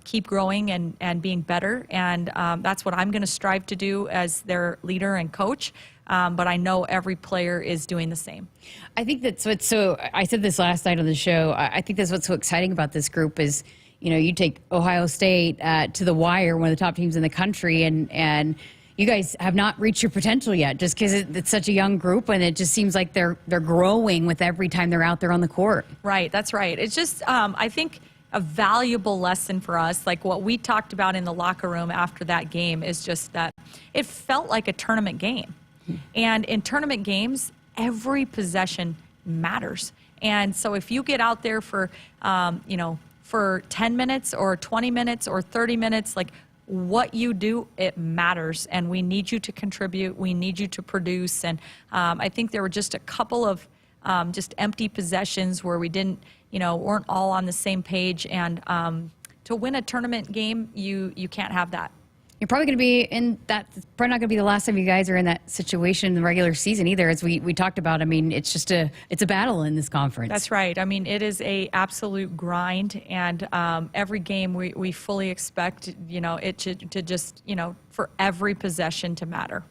keep growing and being better. And that's what I'm going to strive to do as their leader and coach. But I know every player is doing the same. I think that's what's so, I said this last night on the show, I think that's what's so exciting about this group is, you take Ohio State to the wire, one of the top teams in the country, and you guys have not reached your potential yet just because it's such a young group, and it just seems like they're growing with every time they're out there on the court. Right, that's right. It's just, I think, a valuable lesson for us, like what we talked about in the locker room after that game, is just that it felt like a tournament game. And in tournament games, every possession matters. And so if you get out there for, for 10 minutes or 20 minutes or 30 minutes, like what you do, it matters. And we need you to contribute. We need you to produce. And I think there were just a couple of just empty possessions where we didn't, weren't all on the same page. And to win a tournament game, you can't have that. You're probably going to be in that, probably not going to be the last time you guys are in that situation in the regular season either, as we talked about. I mean, it's just it's a battle in this conference. That's right. I mean, it is a absolute grind, and every game we fully expect, it to just, for every possession to matter.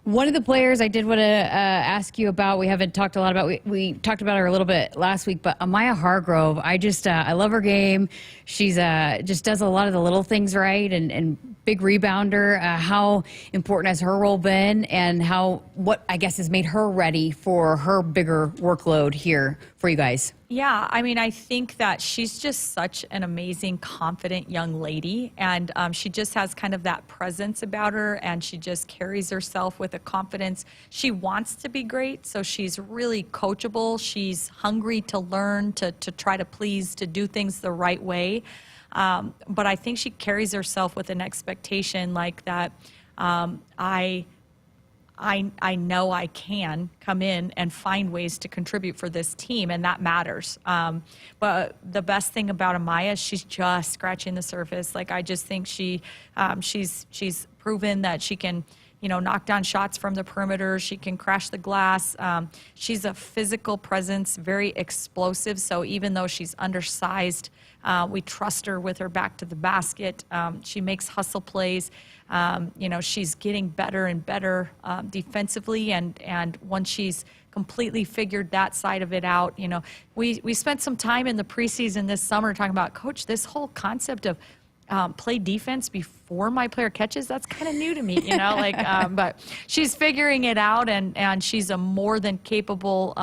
One of the players I did want to ask you about, we haven't talked a lot about, we talked about her a little bit last week, but Amaya Hargrove, I love her game. She's just does a lot of the little things right, and big rebounder. How important has her role been, and what I guess has made her ready for her bigger workload here for you guys? Yeah, I mean, I think that she's just such an amazing, confident young lady, and she just has kind of that presence about her, and she just carries herself with a confidence. She wants to be great, so she's really coachable. She's hungry to learn, to try to please, to do things the right way. But I think she carries herself with an expectation like that. I know I can come in and find ways to contribute for this team, and that matters. But the best thing about Amaya is she's just scratching the surface. Like, I just think she's proven that she can, knock down shots from the perimeter. She can crash the glass. She's a physical presence, very explosive. So even though she's undersized, we trust her with her back to the basket. She makes hustle plays. She's getting better and better defensively. And once she's completely figured that side of it out, we spent some time in the preseason this summer talking about, Coach, this whole concept of play defense before my player catches, that's kind of new to me, but she's figuring it out, and she's a more than capable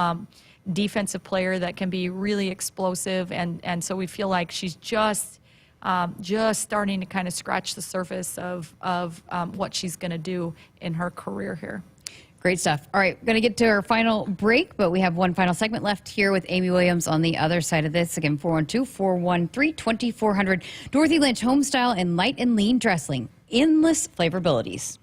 defensive player that can be really explosive, and so we feel like she's just starting to kind of scratch the surface of what she's going to do in her career here. Great stuff. All right, going to get to our final break, but we have one final segment left here with Amy Williams on the other side of this. Again, 412-413-2400. Dorothy Lynch, Homestyle and Light and Lean Dressing. Endless flavorabilities.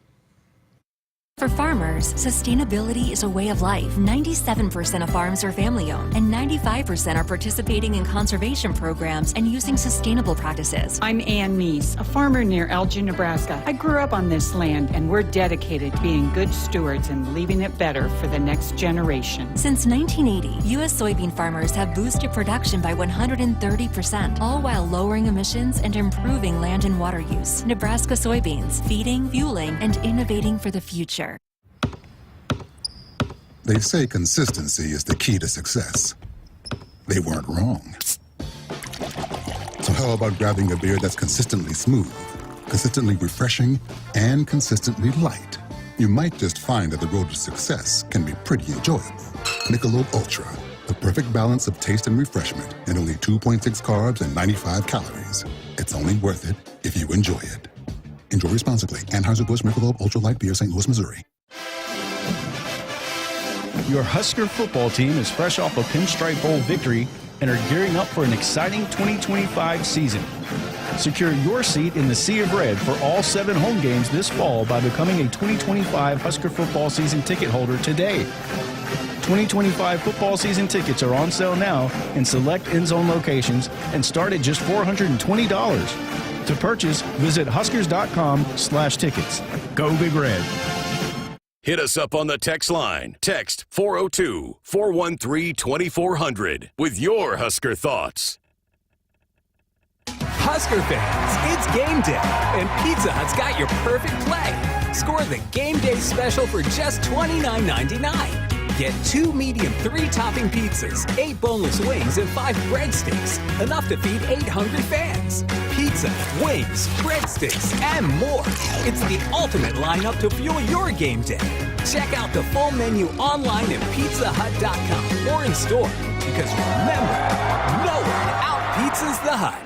For farmers, sustainability is a way of life. 97% of farms are family-owned, and 95% are participating in conservation programs and using sustainable practices. I'm Ann Meese, a farmer near Elgin, Nebraska. I grew up on this land, and we're dedicated to being good stewards and leaving it better for the next generation. Since 1980, U.S. soybean farmers have boosted production by 130%, all while lowering emissions and improving land and water use. Nebraska soybeans, feeding, fueling, and innovating for the future. They say consistency is the key to success. They weren't wrong. So how about grabbing a beer that's consistently smooth, consistently refreshing, and consistently light? You might just find that the road to success can be pretty enjoyable. Michelob Ultra, the perfect balance of taste and refreshment, and only 2.6 carbs and 95 calories. It's only worth it if you enjoy it. Enjoy responsibly. Anheuser-Busch Michelob Ultra Light Beer, St. Louis, Missouri. Your Husker football team is fresh off a Pinstripe Bowl victory and are gearing up for an exciting 2025 season. Secure your seat in the Sea of Red for all 7 home games this fall by becoming a 2025 Husker football season ticket holder today. 2025 football season tickets are on sale now in select end-zone locations and start at just $420. To purchase, visit huskers.com/tickets. Go Big Red. Hit us up on the text line. Text 402-413-2400 with your Husker thoughts. Husker fans, it's game day, and Pizza Hut's got your perfect play. Score the game day special for just $29.99. Get 2 medium 3-topping pizzas, 8 boneless wings, and 5 breadsticks. Enough to feed 8 hungry fans. Pizza, wings, breadsticks, and more. It's the ultimate lineup to fuel your game day. Check out the full menu online at pizzahut.com or in store. Because remember, no one out-pizzas the Hut.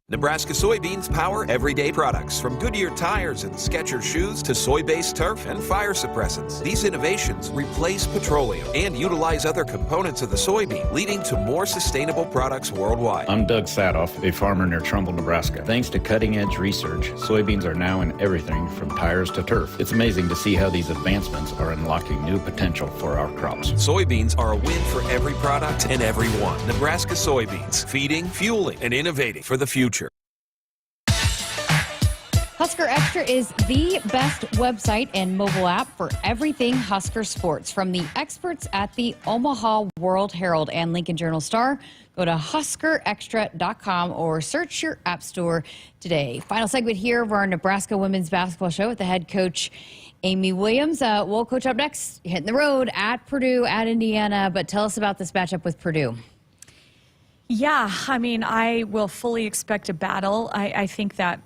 Nebraska soybeans power everyday products, from Goodyear tires and Skechers shoes to soy-based turf and fire suppressants. These innovations replace petroleum and utilize other components of the soybean, leading to more sustainable products worldwide. I'm Doug Sadoff, a farmer near Trumbull, Nebraska. Thanks to cutting-edge research, soybeans are now in everything from tires to turf. It's amazing to see how these advancements are unlocking new potential for our crops. Soybeans are a win for every product and everyone. Nebraska soybeans, feeding, fueling, and innovating for the future. Husker Extra is the best website and mobile app for everything Husker sports. From the experts at the Omaha World Herald and Lincoln Journal-Star, go to huskerextra.com or search your app store today. Final segment here of our Nebraska women's basketball show with the head coach, Amy Williams. We'll coach up next, hitting the road at Purdue, at Indiana. But tell us about this matchup with Purdue. Yeah, I mean, I will fully expect a battle. I think that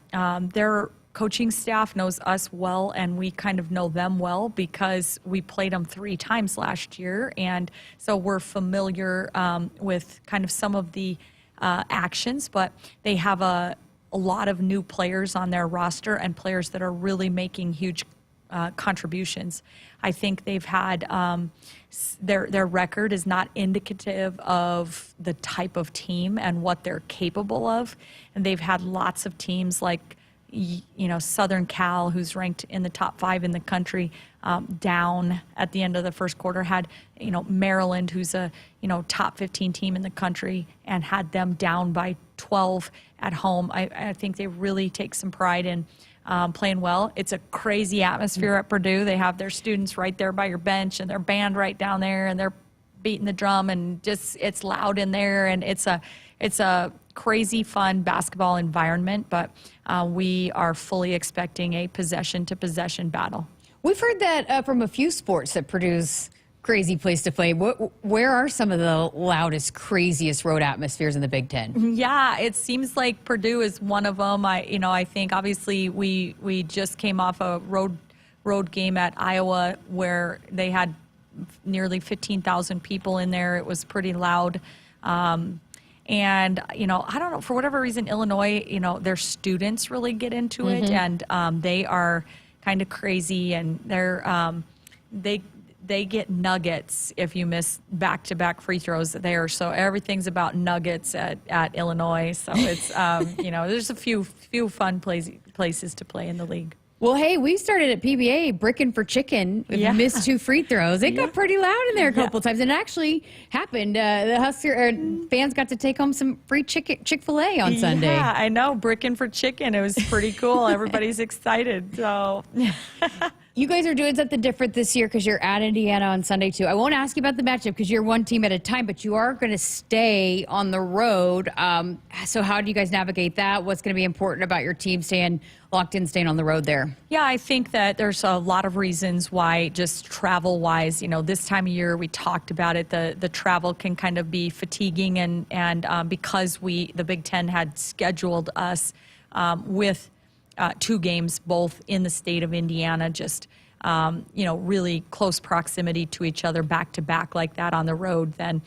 their coaching staff knows us well, and we kind of know them well because we played them 3 times last year. And so we're familiar with kind of some of the actions, but they have a lot of new players on their roster and players that are really making huge contributions. I think they've had their record is not indicative of the type of team and what they're capable of. And they've had lots of teams like, Southern Cal, who's ranked in the top 5 in the country, down at the end of the first quarter, had, Maryland, who's a, top 15 team in the country, and had them down by 12 at home. I think they really take some pride in playing well. It's a crazy atmosphere at Purdue. They have their students right there by your bench and their band right down there, and they're beating the drum, and just it's loud in there, and it's a crazy fun basketball environment, but we are fully expecting a possession-to-possession battle. We've heard that from a few sports that Purdue's crazy place to play. Where are some of the loudest, craziest road atmospheres in the Big Ten? Yeah, it seems like Purdue is one of them. I think obviously we just came off a road game at Iowa where they had nearly 15,000 people in there. It was pretty loud. And, I don't know, for whatever reason, Illinois, their students really get into it, and they are kind of crazy, and they get nuggets if you miss back-to-back free throws there. So everything's about nuggets at Illinois. So it's, there's a few fun places to play in the league. Well, hey, we started at PBA bricking for chicken. If you missed 2 free throws. It got pretty loud in there a couple times. And it actually happened. The Husker fans got to take home some free Chick-fil-A on Sunday. Yeah, I know. Bricking for chicken. It was pretty cool. Everybody's excited. So you guys are doing something different this year because you're at Indiana on Sunday, too. I won't ask you about the matchup because you're one team at a time, but you are going to stay on the road. So how do you guys navigate that? What's going to be important about your team staying locked in, staying on the road there? Yeah, I think that there's a lot of reasons why, just travel-wise, this time of year, we talked about it, the travel can kind of be fatiguing, and because the Big Ten had scheduled us with 2 games, both in the state of Indiana, just, really close proximity to each other back-to-back like that on the road, then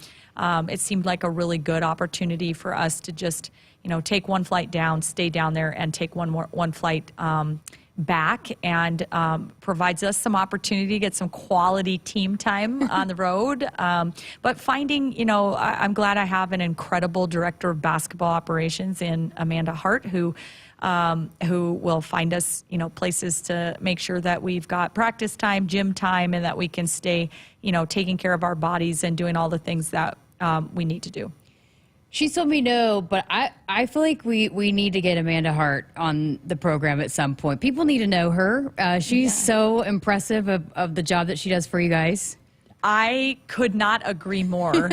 it seemed like a really good opportunity for us to just, take one flight down, stay down there, and take one flight back, and provides us some opportunity to get some quality team time on the road. But finding, I'm glad I have an incredible director of basketball operations in Amanda Hart, who will find us, places to make sure that we've got practice time, gym time, and that we can stay, taking care of our bodies and doing all the things that we need to do. She told me no, but I feel like we need to get Amanda Hart on the program at some point. People need to know her. She's so impressive of the job that she does for you guys. I could not agree more.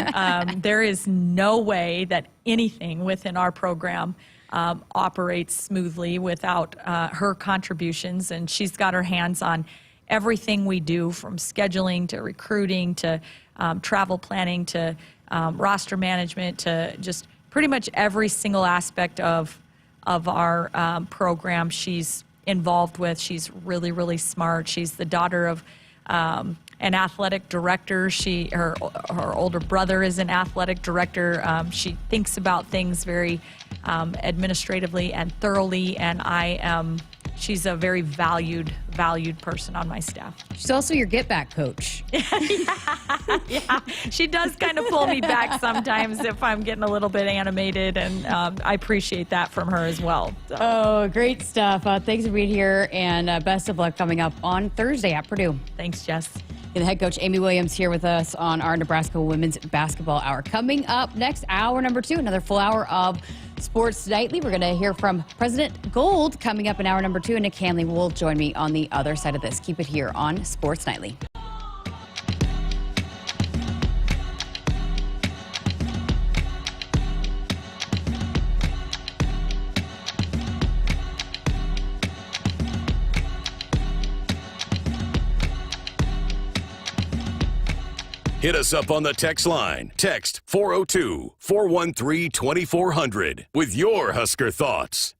There is no way that anything within our program operates smoothly without her contributions, and she's got her hands on everything we do, from scheduling to recruiting to travel planning to roster management to just pretty much every single aspect of our program she's involved with. She's really, really smart. She's the daughter of an athletic director. Her older brother is an athletic director. She thinks about things very administratively and thoroughly, and she's a very valued person on my staff. She's also your get-back coach. Yeah, she does kind of pull me back sometimes if I'm getting a little bit animated, and I appreciate that from her as well. So. Oh, great stuff. Thanks for being here, and best of luck coming up on Thursday at Purdue. Thanks, Jess. And the head coach, Amy Williams, here with us on our Nebraska Women's Basketball Hour. Coming up next, hour number 2, another full hour of Sports Nightly. We're going to hear from President Gold coming up in hour number 2, and Nick Hanley will join me on the other side of this. Keep it here on Sports Nightly. Hit us up on the text line. Text 402-413-2400 with your Husker thoughts.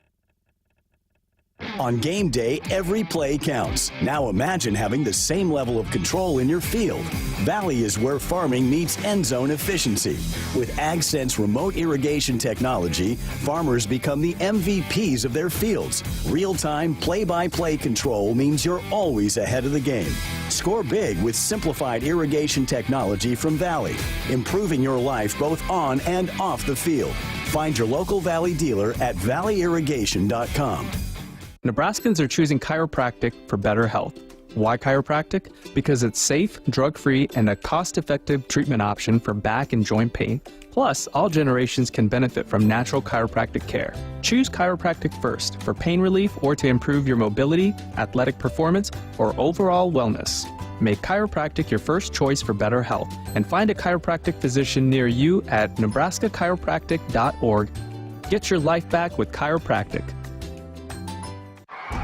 On game day, every play counts. Now imagine having the same level of control in your field. Valley is where farming meets end zone efficiency. With AgSense remote irrigation technology, farmers become the MVPs of their fields. Real-time, play-by-play control means you're always ahead of the game. Score big with simplified irrigation technology from Valley, improving your life both on and off the field. Find your local Valley dealer at valleyirrigation.com. Nebraskans are choosing chiropractic for better health. Why chiropractic? Because it's safe, drug-free, and a cost-effective treatment option for back and joint pain. Plus, all generations can benefit from natural chiropractic care. Choose chiropractic first for pain relief or to improve your mobility, athletic performance, or overall wellness. Make chiropractic your first choice for better health and find a chiropractic physician near you at nebraska-chiropractic.org. Get your life back with chiropractic.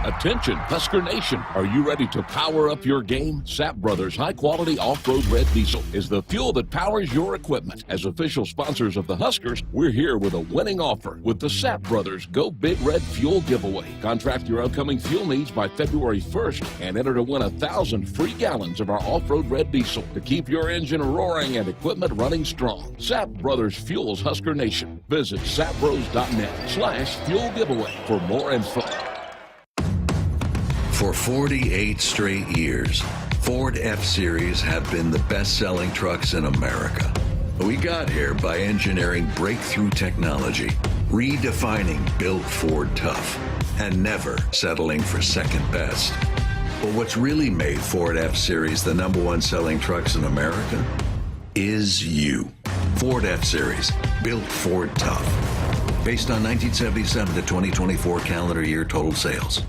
Attention, Husker Nation. Are you ready to power up your game? Sap Brothers high-quality off-road red diesel is the fuel that powers your equipment. As official sponsors of the Huskers, we're here with a winning offer with the Sap Brothers Go Big Red Fuel Giveaway. Contract your upcoming fuel needs by February 1st and enter to win 1,000 free gallons of our off-road red diesel to keep your engine roaring and equipment running strong. Sap Brothers fuels Husker Nation. Visit sapbros.net/fuel giveaway for more info. For 48 straight years, Ford F-Series have been the best-selling trucks in America. We got here by engineering breakthrough technology, redefining Built Ford Tough, and never settling for second best. But what's really made Ford F-Series the #1 selling trucks in America is you. Ford F-Series, Built Ford Tough. Based on 1977 to 2024 calendar year total sales.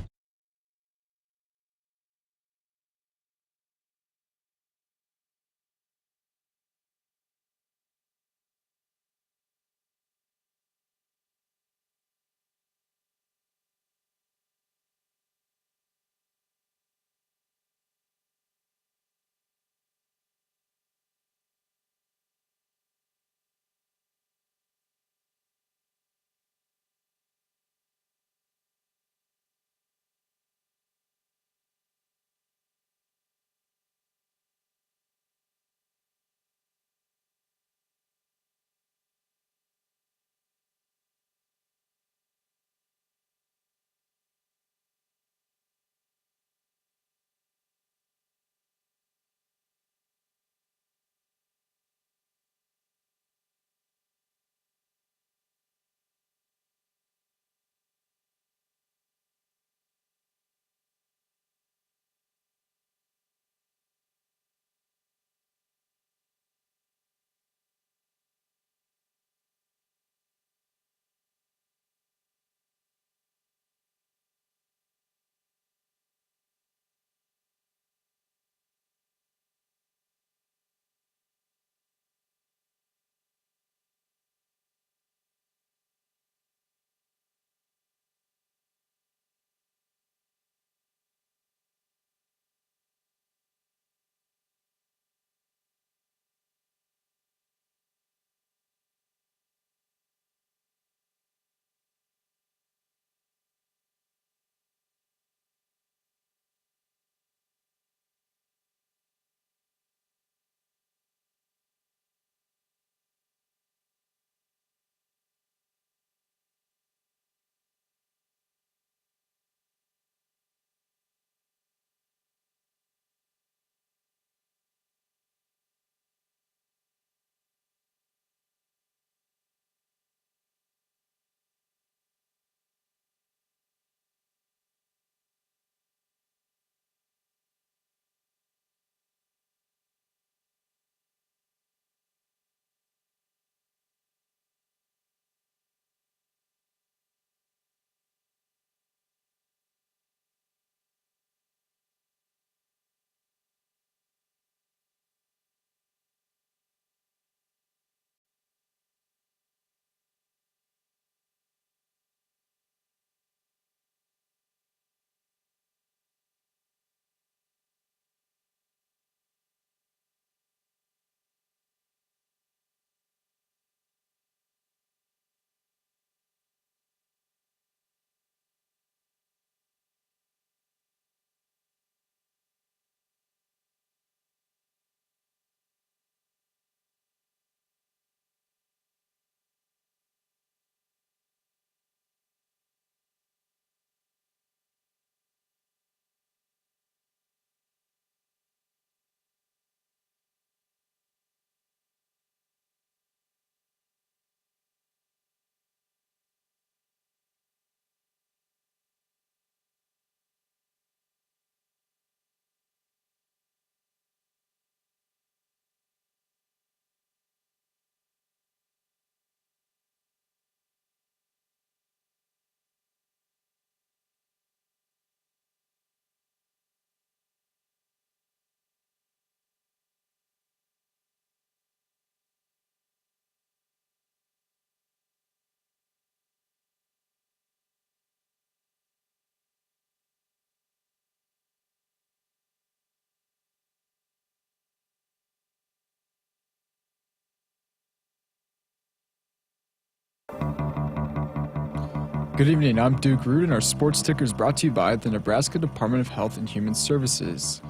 Good evening, I'm Duke Root, and our sports ticker is brought to you by the Nebraska Department of Health and Human Services.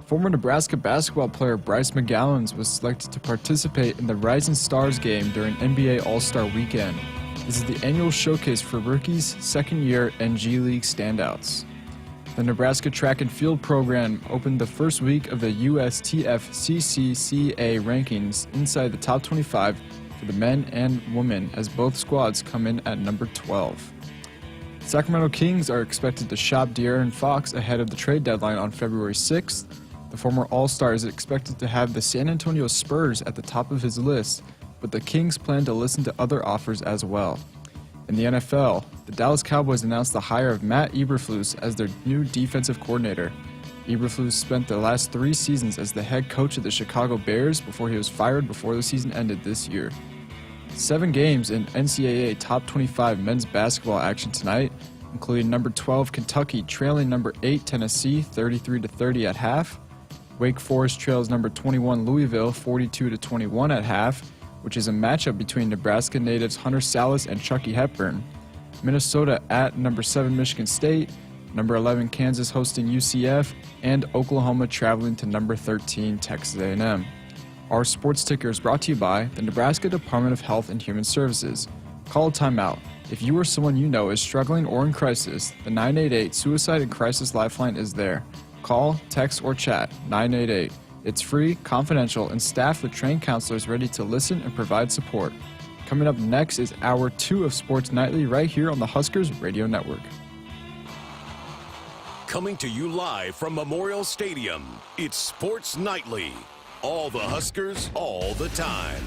Former Nebraska basketball player Bryce McGowan was selected to participate in the Rising Stars game during NBA All-Star Weekend. This is the annual showcase for rookies, second-year, and G League standouts. The Nebraska track and field program opened the first week of the USTF CCCA rankings inside the top 25 for the men and women, as both squads come in at number 12. Sacramento Kings are expected to shop De'Aaron Fox ahead of the trade deadline on February 6th. The former All-Star is expected to have the San Antonio Spurs at the top of his list, but the Kings plan to listen to other offers as well. In the NFL, the Dallas Cowboys announced the hire of Matt Eberflus as their new defensive coordinator. Eberflus spent the last 3 seasons as the head coach of the Chicago Bears before he was fired before the season ended this year. 7 games in NCAA Top 25 men's basketball action tonight, including number 12 Kentucky trailing number 8 Tennessee 33-30 at half. Wake Forest trails number 21 Louisville 42-21 at half, which is a matchup between Nebraska natives Hunter Salas and Chucky Hepburn. Minnesota at number 7 Michigan State, number 11 Kansas hosting UCF, and Oklahoma traveling to number 13 Texas A&M. Our sports ticker is brought to you by the Nebraska Department of Health and Human Services. Call a timeout. If you or someone you know is struggling or in crisis, the 988 Suicide and Crisis Lifeline is there. Call, text, or chat 988. It's free, confidential, and staffed with trained counselors ready to listen and provide support. Coming up next is Hour 2 of Sports Nightly right here on the Huskers Radio Network. Coming to you live from Memorial Stadium, it's Sports Nightly. All the Huskers, all the time.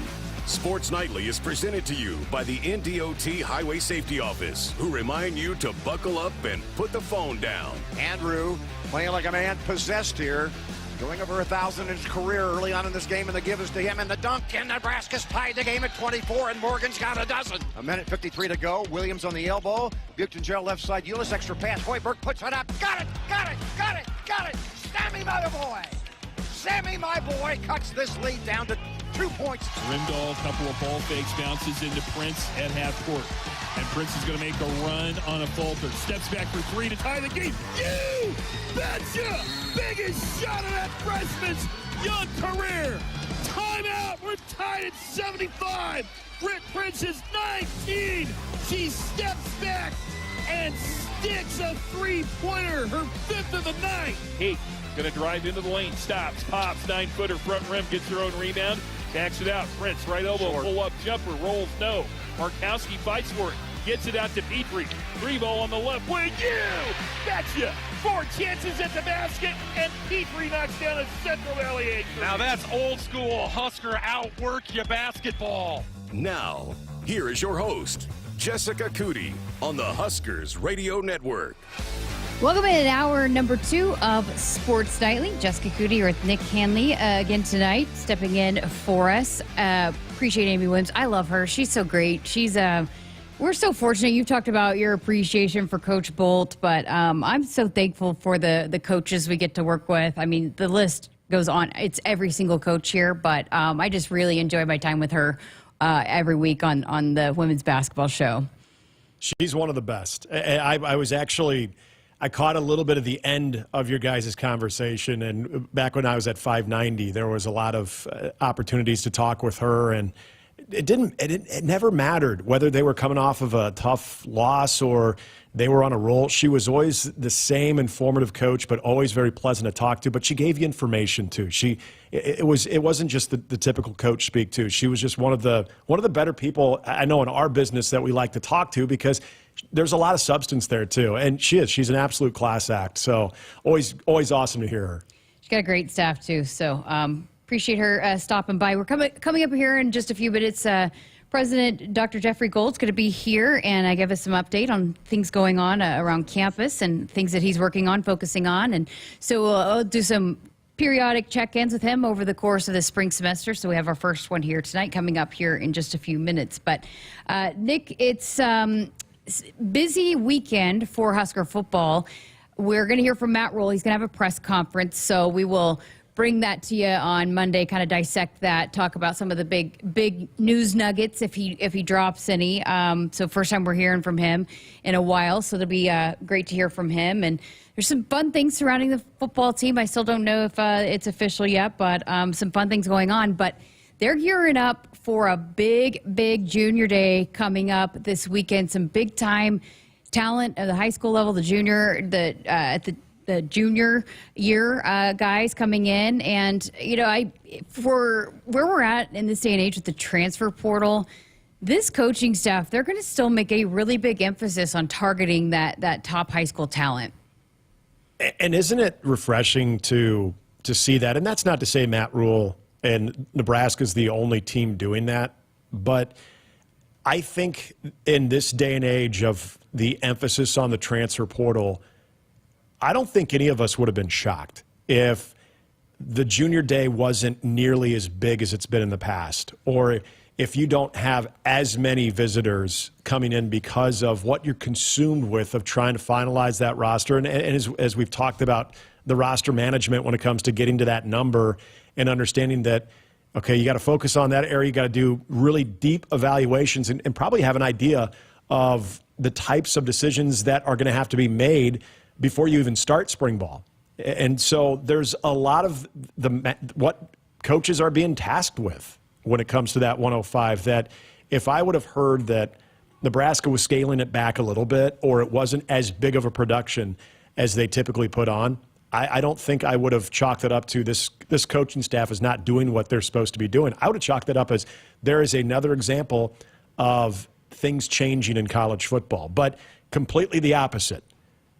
Sports Nightly is presented to you by the NDOT Highway Safety Office, who remind you to buckle up and put the phone down. Andrew playing like a man possessed here. Going over 1,000 in his career early on in this game, and the give is to him, and the dunk, and Nebraska's tied the game at 24, and Morgan's got a dozen. 1:53 to go. Williams on the elbow. Buchton Gerald left side. Eulis extra pass. Hoiberg puts it up. Got it! Sammy, my boy! Sammy, my boy, cuts this lead down to 2 points. Rindahl, a couple of ball fakes, bounces into Prince at half court. And Prince is going to make a run on a falter. Steps back for 3 to tie the game. You betcha! Biggest shot of that freshman's young career. Timeout. We're tied at 75. Britt Prince is 19. She steps back and sticks a 3-pointer. Her 5th of the night. Haight going to drive into the lane. Stops. Pops. 9-footer front rim. Gets her own rebound. Backs it out. Prince, right elbow, pull-up jumper, rolls, no. Markowski fights for it. Gets it out to Petrie. 3-ball on the left wing. You betcha! 4 chances at the basket, and Petrie knocks down a Central Valley Akers. Now that's old school Husker outwork you basketball. Now, here is your host, Jessica Coody, on the Huskers Radio Network. Welcome in hour number 2 of Sports Nightly. Jessica Coody here with Nick Hanley again tonight, stepping in for us. Appreciate Amy Williams. I love her. She's so great. We're so fortunate. You've talked about your appreciation for Coach Bolt, but I'm so thankful for the coaches we get to work with. I mean, the list goes on. It's every single coach here, but I just really enjoy my time with her every week on the women's basketball show. She's one of the best. I caught a little bit of the end of your guys' conversation, and back when I was at 590, there was a lot of opportunities to talk with her, and it never mattered whether they were coming off of a tough loss or they were on a roll. She was always the same informative coach, but always very pleasant to talk to. But she gave you information too. It wasn't just the typical coach speak to. She was just one of the better people I know in our business that we like to talk to, because there's a lot of substance there too. And she's an absolute class act. So always awesome to hear her. She's got a great staff too. So appreciate her stopping by. We're coming up here in just a few minutes. President Dr. Jeffrey Gold's going to be here and give us some update on things going on around campus and things that he's working on, focusing on. And so we'll do some periodic check-ins with him over the course of the spring semester. So we have our first one here tonight coming up here in just a few minutes. But Nick, it's busy weekend for Husker football. We're going to hear from Matt Rhule. He's going to have a press conference. So we will bring that to you on Monday, kind of dissect that, talk about some of the big news nuggets if he drops any. So first time we're hearing from him in a while, so it'll be great to hear from him. And there's some fun things surrounding the football team. I still don't know if it's official yet, but some fun things going on. But they're gearing up for a big junior day coming up this weekend. Some big time talent at the high school level, the junior year guys coming in. And, for where we're at in this day and age with the transfer portal, this coaching staff, they're going to still make a really big emphasis on targeting that top high school talent. And isn't it refreshing to see that? And that's not to say Matt Rule and Nebraska's the only team doing that. But I think in this day and age of the emphasis on the transfer portal, I don't think any of us would have been shocked if the junior day wasn't nearly as big as it's been in the past, or if you don't have as many visitors coming in because of what you're consumed with of trying to finalize that roster. And as we've talked about the roster management when it comes to getting to that number and understanding that, okay, you got to focus on that area. You got to do really deep evaluations and probably have an idea of the types of decisions that are going to have to be made before you even start spring ball. And so there's a lot of what coaches are being tasked with when it comes to that 105, that if I would have heard that Nebraska was scaling it back a little bit, or it wasn't as big of a production as they typically put on, I don't think I would have chalked it up to this coaching staff is not doing what they're supposed to be doing. I would have chalked it up as there is another example of things changing in college football, but completely the opposite.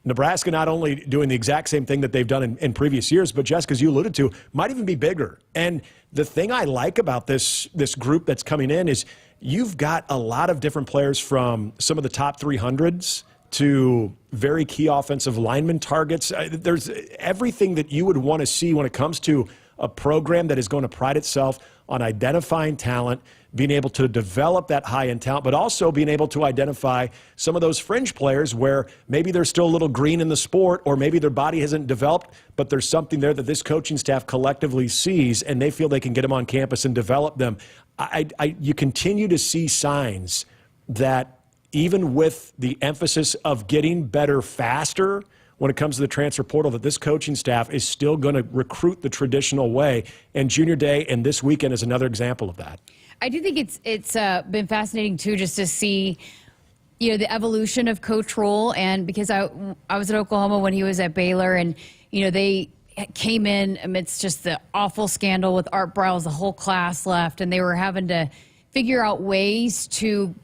Nebraska not only doing the exact same thing that they've done in previous years, but Jessica, as you alluded to, might even be bigger. And the thing I like about this group that's coming in is you've got a lot of different players from some of the top 300s to very key offensive lineman targets. There's everything that you would want to see when it comes to a program that is going to pride itself on identifying talent, being able to develop that high-end talent, but also being able to identify some of those fringe players where maybe they're still a little green in the sport, or maybe their body hasn't developed, but there's something there that this coaching staff collectively sees, and they feel they can get them on campus and develop them. You continue to see signs that even with the emphasis of getting better faster when it comes to the transfer portal, that this coaching staff is still going to recruit the traditional way. And Junior Day and this weekend is another example of that. I do think it's been fascinating, too, just to see, the evolution of Coach Rule. And because I was at Oklahoma when he was at Baylor, and, they came in amidst just the awful scandal with Art Briles, the whole class left, and they were having to figure out ways to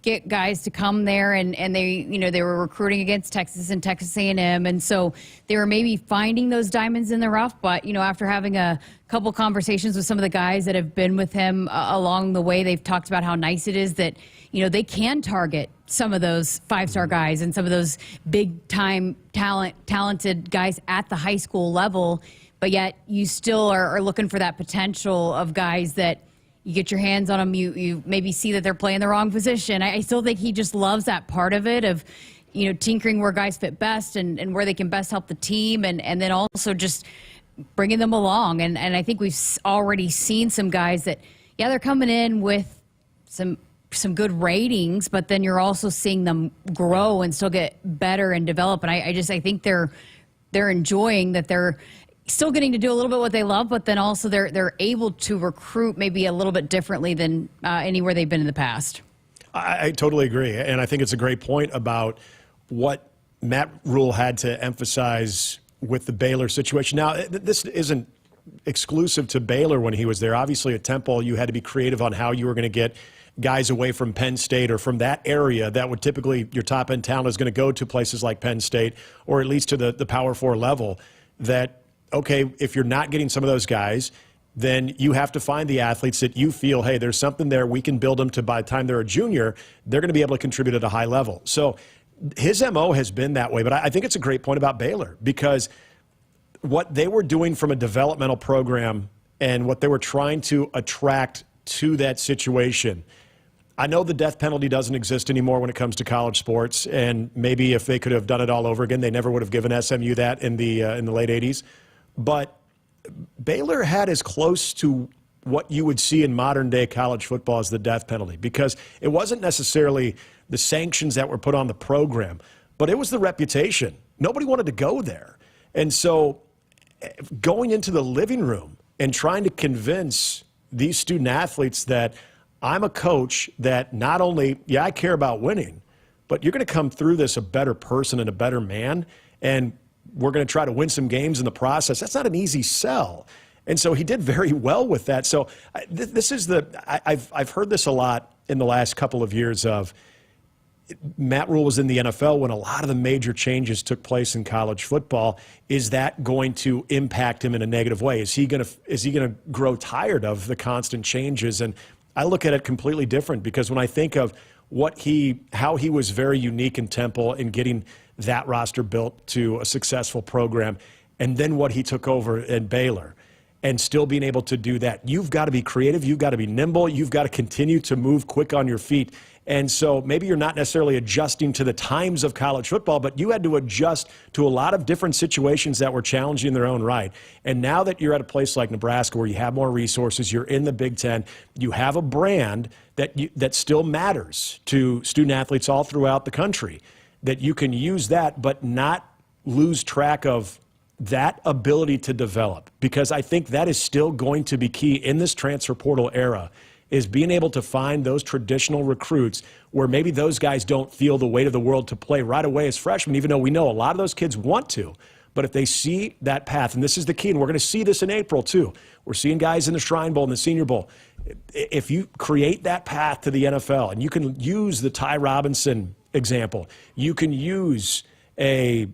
get guys to come there, and they were recruiting against Texas and Texas A&M, and so they were maybe finding those diamonds in the rough. But after having a couple conversations with some of the guys that have been with him along the way, they've talked about how nice it is that they can target some of those five-star guys and some of those big-time talented guys at the high school level, but yet you still are looking for that potential of guys that you get your hands on them, you maybe see that they're playing the wrong position. I still think he just loves that part of it, of tinkering where guys fit best and where they can best help the team, and then also just bringing them along. And I think we've already seen some guys that, they're coming in with some good ratings, but then you're also seeing them grow and still get better and develop. And I think they're enjoying that they're still getting to do a little bit what they love, but then also they're able to recruit maybe a little bit differently than anywhere they've been in the past. I totally agree. And I think it's a great point about what Matt Rule had to emphasize with the Baylor situation. Now, this isn't exclusive to Baylor when he was there. Obviously, at Temple, you had to be creative on how you were going to get guys away from Penn State or from that area that would typically, your top-end talent is going to go to places like Penn State or at least to the Power 4 level. That, okay, if you're not getting some of those guys, then you have to find the athletes that you feel, hey, there's something there, we can build them to by the time they're a junior, they're going to be able to contribute at a high level. So his MO has been that way, but I think it's a great point about Baylor, because what they were doing from a developmental program and what they were trying to attract to that situation, I know the death penalty doesn't exist anymore when it comes to college sports, and maybe if they could have done it all over again, they never would have given SMU that in the late 80s. But Baylor had as close to what you would see in modern-day college football as the death penalty, because it wasn't necessarily the sanctions that were put on the program, but it was the reputation. Nobody wanted to go there. And so going into the living room and trying to convince these student athletes that I'm a coach that not only, I care about winning, but you're going to come through this a better person and a better man, and we're going to try to win some games in the process. That's not an easy sell. And so he did very well with that. So this is I've heard this a lot in the last couple of years of Matt Rule was in the NFL when a lot of the major changes took place in college football. Is that going to impact him in a negative way? Is he going to grow tired of the constant changes? And I look at it completely different, because when I think of how he was very unique in Temple in getting that roster built to a successful program, and then what he took over in Baylor, and still being able to do that. You've got to be creative. You've got to be nimble. You've got to continue to move quick on your feet. And so maybe you're not necessarily adjusting to the times of college football, but you had to adjust to a lot of different situations that were challenging in their own right. And now that you're at a place like Nebraska where you have more resources, you're in the Big Ten, you have a brand that still matters to student athletes all throughout the country, that you can use that but not lose track of that ability to develop, because I think that is still going to be key in this transfer portal era, is being able to find those traditional recruits where maybe those guys don't feel the weight of the world to play right away as freshmen, even though we know a lot of those kids want to. But if they see that path, and this is the key, and we're going to see this in April too. We're seeing guys in the Shrine Bowl and the Senior Bowl. If you create that path to the NFL, and you can use the Ty Robinson example, you can use a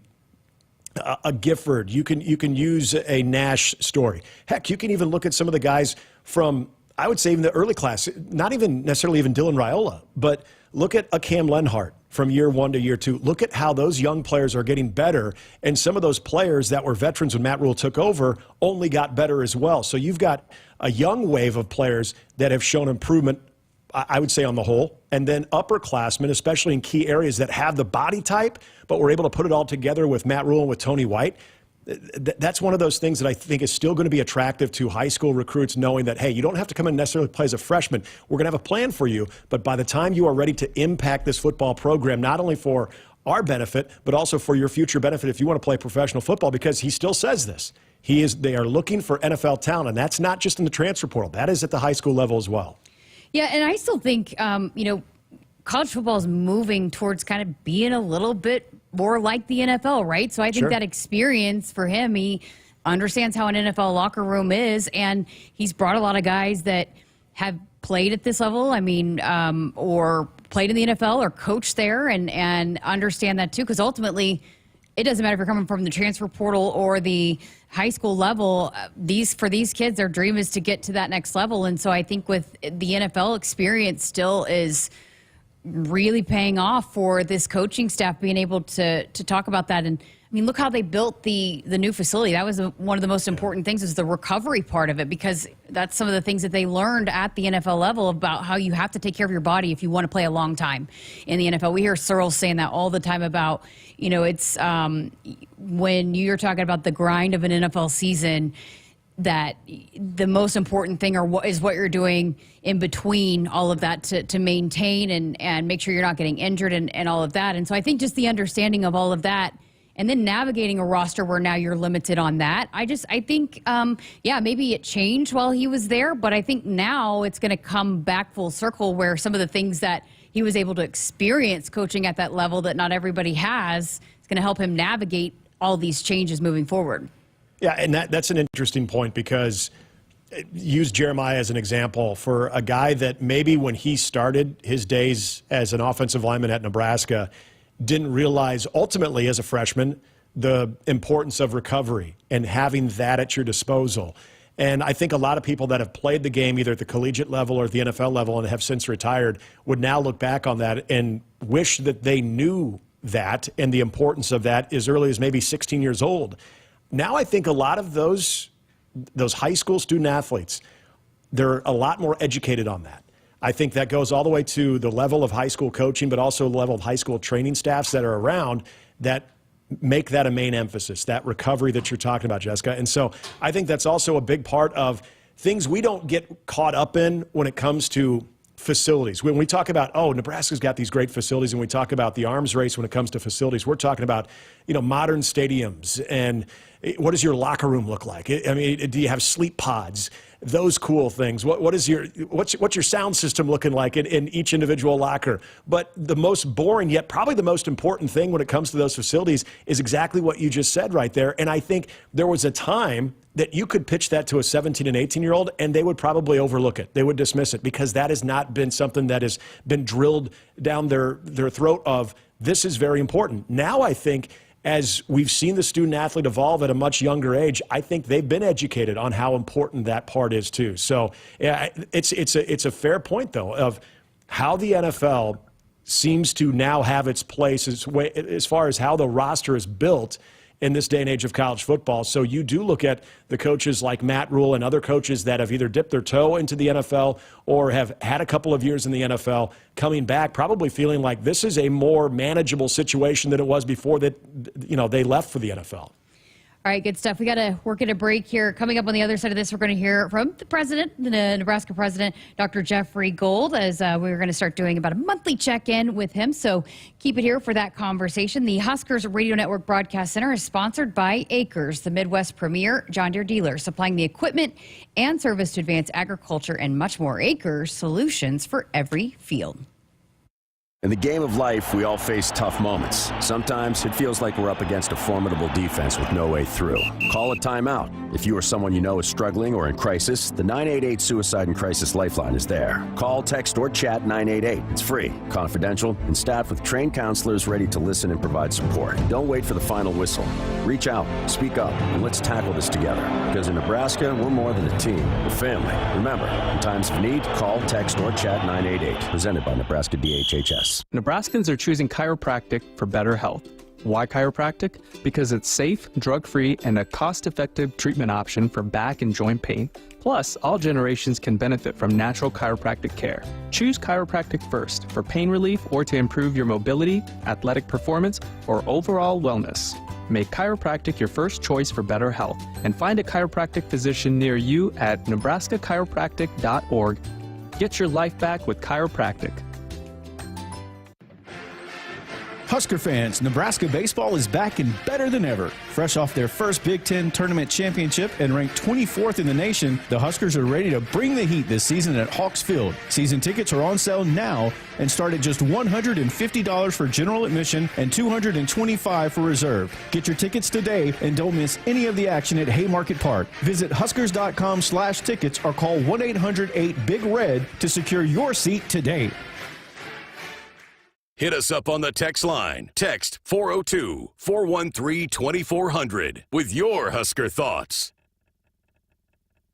Gifford, you can use a Nash story. Heck, you can even look at some of the guys from, I would say, even the early class, not even necessarily even Dylan Raiola, but look at a Cam Lenhart from year 1 to year 2. Look at how those young players are getting better, and some of those players that were veterans when Matt Rule took over only got better as well. So you've got a young wave of players that have shown improvement, I would say, on the whole, and then upperclassmen, especially in key areas that have the body type, but we're able to put it all together with Matt Rule and with Tony White. That's one of those things that I think is still going to be attractive to high school recruits, knowing that, hey, you don't have to come in and necessarily play as a freshman. We're going to have a plan for you, but by the time you are ready to impact this football program, not only for our benefit, but also for your future benefit if you want to play professional football, because he still says this. They are looking for NFL talent, and that's not just in the transfer portal. That is at the high school level as well. Yeah, and I still think, college football is moving towards kind of being a little bit more like the NFL, right? So I think that experience for him, he understands how an NFL locker room is, and he's brought a lot of guys that have played at this level, or played in the NFL or coached there, and understand that too, because ultimately it doesn't matter if you're coming from the transfer portal or the high school level. For these kids, their dream is to get to that next level. And so I think with the NFL experience still is really paying off for this coaching staff being able to talk about that. And I mean, look how they built the new facility. That was one of the most important things, is the recovery part of it, because that's some of the things that they learned at the NFL level about how you have to take care of your body if you want to play a long time in the NFL. We hear Searle saying that all the time about, it's when you're talking about the grind of an NFL season, that the most important thing is what you're doing in between all of that to maintain and make sure you're not getting injured and all of that. And so I think just the understanding of all of that, and then navigating a roster where now you're limited on that. I think, maybe it changed while he was there, but I think now it's going to come back full circle, where some of the things that he was able to experience coaching at that level that not everybody has, is going to help him navigate all these changes moving forward. Yeah, and that's an interesting point, because use Jeremiah as an example for a guy that maybe when he started his days as an offensive lineman at Nebraska didn't realize ultimately as a freshman the importance of recovery and having that at your disposal. And I think a lot of people that have played the game either at the collegiate level or at the NFL level and have since retired would now look back on that and wish that they knew that and the importance of that as early as maybe 16 years old. Now I think a lot of those high school student athletes, they're a lot more educated on that. I think that goes all the way to the level of high school coaching, but also the level of high school training staffs that are around, that make that a main emphasis, that recovery that you're talking about, Jessica. And so I think that's also a big part of things we don't get caught up in when it comes to facilities. When we talk about, Nebraska's got these great facilities, and we talk about the arms race when it comes to facilities, we're talking about, modern stadiums and what does your locker room look like? I mean, do you have sleep pods? Those cool things. What's your sound system looking like in each individual locker? But the most boring, yet probably the most important thing when it comes to those facilities is exactly what you just said right there. And I think there was a time that you could pitch that to a 17 and 18-year-old, and they would probably overlook it. They would dismiss it because that has not been something that has been drilled down their throat of, this is very important. Now I think, as we've seen the student athlete evolve at a much younger age, I think they've been educated on how important that part is too. So yeah, it's a fair point though of how the NFL seems to now have its place as far as how the roster is built in this day and age of college football. So you do look at the coaches like Matt Rule and other coaches that have either dipped their toe into the NFL or have had a couple of years in the NFL coming back, probably feeling like this is a more manageable situation than it was before that, they left for the NFL. All right, good stuff. We got to work at a break here. Coming up on the other side of this, we're going to hear from the president, the Nebraska president, Dr. Jeffrey Gold, as we're going to start doing about a monthly check-in with him. So keep it here for that conversation. The Huskers Radio Network Broadcast Center is sponsored by Akrs, the Midwest premier John Deere dealer, supplying the equipment and service to advance agriculture and much more. Akrs, solutions for every field. In the game of life, we all face tough moments. Sometimes it feels like we're up against a formidable defense with no way through. Call a timeout. If you or someone you know is struggling or in crisis, the 988 Suicide and Crisis Lifeline is there. Call, text, or chat 988. It's free, confidential, and staffed with trained counselors ready to listen and provide support. Don't wait for the final whistle. Reach out, speak up, and let's tackle this together. Because in Nebraska, we're more than a team. We're family. Remember, in times of need, call, text, or chat 988. Presented by Nebraska DHHS. Nebraskans are choosing chiropractic for better health. Why chiropractic? Because it's safe, drug-free, and a cost-effective treatment option for back and joint pain. Plus, all generations can benefit from natural chiropractic care. Choose chiropractic first for pain relief or to improve your mobility, athletic performance, or overall wellness. Make chiropractic your first choice for better health, and find a chiropractic physician near you at nebraska-chiropractic.org. Get your life back with chiropractic. Husker fans, Nebraska baseball is back and better than ever. Fresh off their first Big Ten tournament championship and ranked 24th in the nation, the Huskers are ready to bring the heat this season at Hawks Field. Season tickets are on sale now and start at just $150 for general admission and $225 for reserve. Get your tickets today and don't miss any of the action at Haymarket Park. Visit Huskers.com/tickets or call 1-800-8-BIG-RED to secure your seat today. Hit us up on the text line. Text 402-413-2400 with your Husker thoughts.